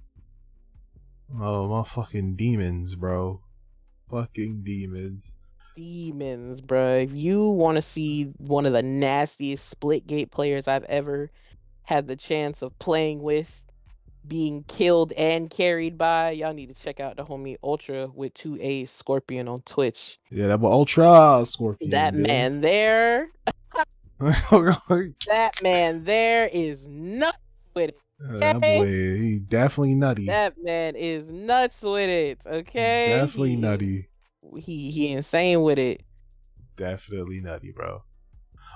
Oh, my fucking demons, bro. Fucking demons. Demons, bro. If you want to see one of the nastiest Split Gate players I've ever had the chance of playing with, being killed and carried by, y'all need to check out the homie Ultra with 2A Scorpion on Twitch. Yeah, that boy Ultra Scorpion. That man there. That man there is nuts with it. Okay? That boy, he's definitely nutty. That man is nuts with it. Okay, definitely nutty. He insane with it. Definitely nutty, bro.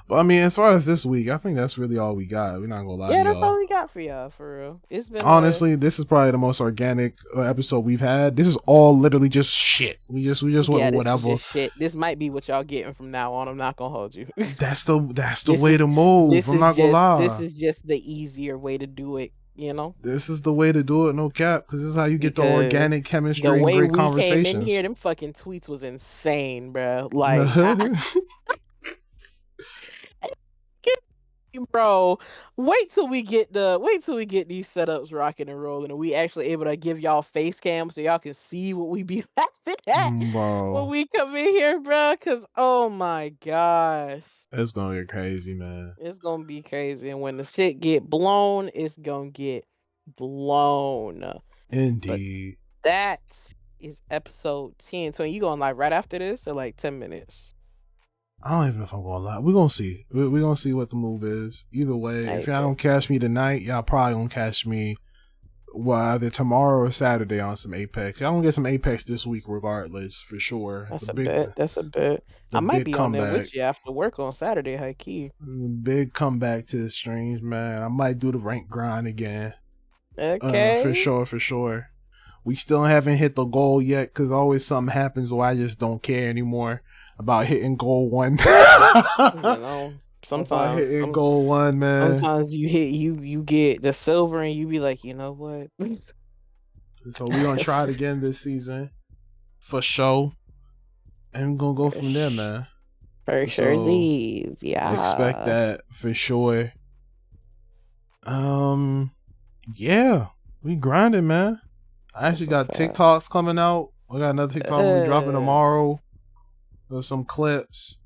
But I mean, as far as this week, I think that's really all we got. We're not gonna lie. Yeah, to that's y'all. all we got for y'all, for real. It's been honestly, this is probably the most organic episode we've had. This is all literally just shit. We just went whatever. This shit. This might be what y'all getting from now on. I'm not gonna hold you. That's the way to move. I'm not gonna lie. This is just the easier way to do it. You know, this is the way to do it. No cap, because this is how you get the organic chemistry and great conversations. The way we came in here, them fucking tweets was insane, bro. Like. Bro, wait till we get these setups rocking and rolling, and we actually able to give y'all face cam so y'all can see what we be laughing at when we come in here, bro. Cause oh my gosh, it's gonna get crazy, man. It's gonna be crazy, and when the shit get blown, it's gonna get blown. Indeed. But that is episode 10. So you going live right after this, or like 10 minutes? I don't even know if I'm gonna lie. We're gonna see. We're gonna see what the move is. Either way, if y'all don't catch me tonight, y'all probably gonna catch me well, either tomorrow or Saturday on some Apex. Y'all gonna get some Apex this week regardless, for sure. That's a bet. That's a bet. I might be on there with you after work on Saturday, high key. Big comeback to the streams, man. I might do the rank grind again. Okay. For sure. We still haven't hit the goal yet because always something happens where I just don't care anymore about hitting goal 1. Sometimes hitting goal 1, man. Sometimes you get the silver and you be like, you know what? So we gonna try it again this season, for sure, and we're gonna go from there, man. For sure, yeah. Expect that for sure. Yeah, we grinding, man. I actually got TikToks coming out. I got another TikTok we're dropping tomorrow. There's some clips.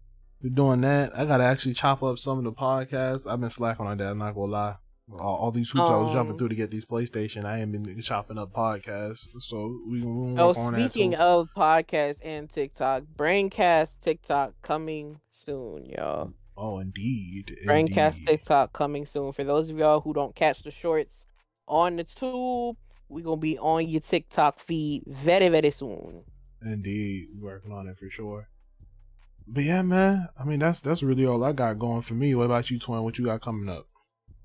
We're doing that. I gotta actually chop up some of the podcasts. I've been slacking on that. I'm not gonna lie. All these hoops I was jumping through to get these PlayStation, I ain't been chopping up podcasts. So we work on that too. Speaking of podcasts and TikTok, Braincast TikTok coming soon, y'all. Oh, indeed. Braincast TikTok coming soon. For those of y'all who don't catch the shorts on the tube, we gonna be on your TikTok feed very, very soon. Indeed, we're working on it for sure. But yeah, man. I mean, that's really all I got going for me. What about you, Twin? What you got coming up?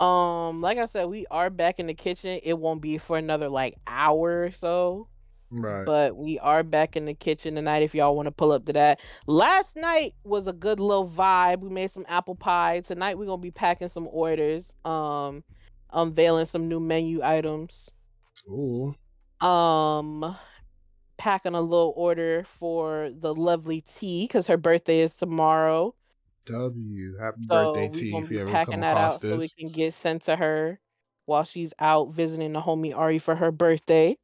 Like I said, we are back in the kitchen. It won't be for another hour or so. Right. But we are back in the kitchen tonight if y'all want to pull up to that. Last night was a good little vibe. We made some apple pie. Tonight we're gonna be packing some orders. Unveiling some new menu items. Ooh. Packing a little order for the lovely T because her birthday is tomorrow. Happy birthday, T. If you ever packing that out so we can get sent to her while she's out visiting the homie Ari for her birthday.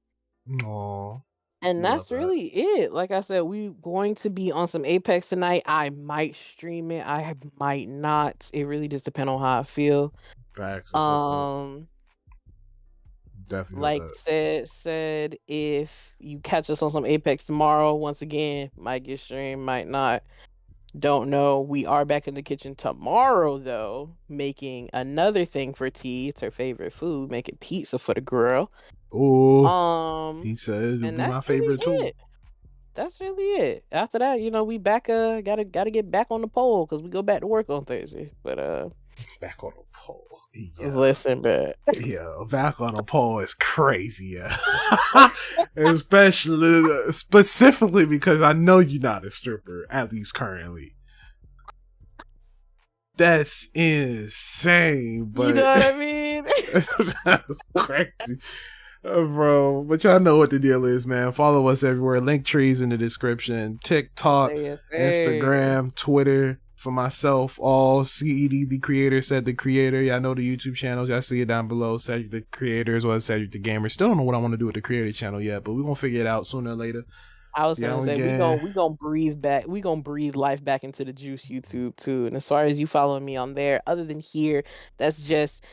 Aww. And that's really it. Like I said, we going to be on some Apex tonight. I might stream it. I might not. It really just depends on how I feel. Facts. Definitely. Like said, if you catch us on some Apex tomorrow, once again, might get streamed, might not. Don't know. We are back in the kitchen tomorrow, though, making another thing for T. It's her favorite food, making pizza for the girl. Oh, pizza is my favorite too. That's really it. After that, we back. Gotta get back on the pole because we go back to work on Thursday. But back on the pole. Yeah. Listen, man. Yeah, back on the pole is crazy. Yeah. Specifically because I know you're not a stripper, at least currently. That's insane, but you know what I mean? That's crazy. Bro, but y'all know what the deal is, man. Follow us everywhere. Link trees in the description. TikTok, Instagram, Twitter. For myself, all CED the creator, said the creator. Y'all know the YouTube channels. Y'all see it down below. Cedric the creator as well as Cedric the gamer. Still don't know what I want to do with the creator channel yet, but we're gonna figure it out sooner or later. I was gonna say we gonna breathe back. We gonna breathe life back into the Juice YouTube too. And as far as you following me on there, other than here, that's just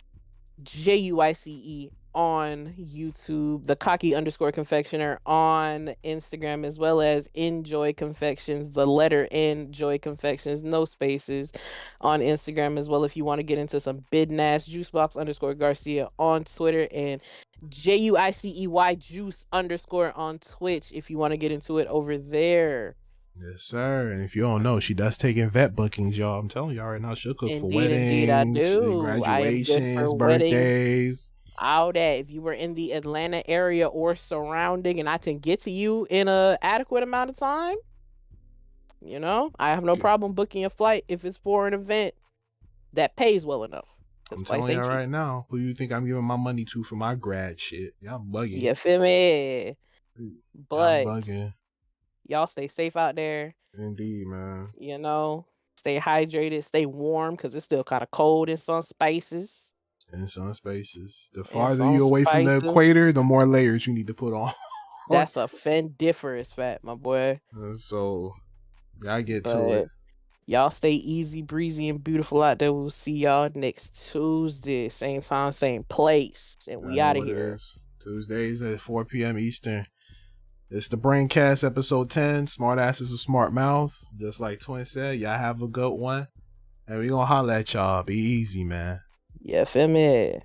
JUICE on YouTube, the cocky_confectioner on Instagram, as well as Enjoy Confections, the letter N, Joy Confections, no spaces on Instagram as well. If you want to get into some bidnass, Juicebox_Garcia on Twitter, and JUICEY Juice_ on Twitch if you want to get into it over there. Yes, sir. And if you don't know, she does take in vet bookings, y'all. I'm telling y'all right now, she'll cook for weddings, indeed I do. graduations, birthdays. All that. If you were in the Atlanta area or surrounding and I can get to you in a adequate amount of time, I have no problem booking a flight if it's for an event that pays well enough. I'm telling y'all right now, who you think I'm giving my money to for my grad shit? Y'all bugging. You feel me? But y'all stay safe out there. Indeed, man. Stay hydrated, stay warm because it's still kind of cold in some spaces. In some spaces. The farther you away from the equator, the more layers you need to put on. That's a fendiferous fact, my boy. So, I get to it. Y'all stay easy, breezy, and beautiful out there. We'll see y'all next Tuesday. Same time, same place. And we out of here. Tuesdays at 4 p.m. Eastern. It's the Braincast episode 10. Smart asses with smart mouths. Just like Twin said, y'all have a good one. And we gonna holler at y'all. Be easy, man. Yeah, feel me?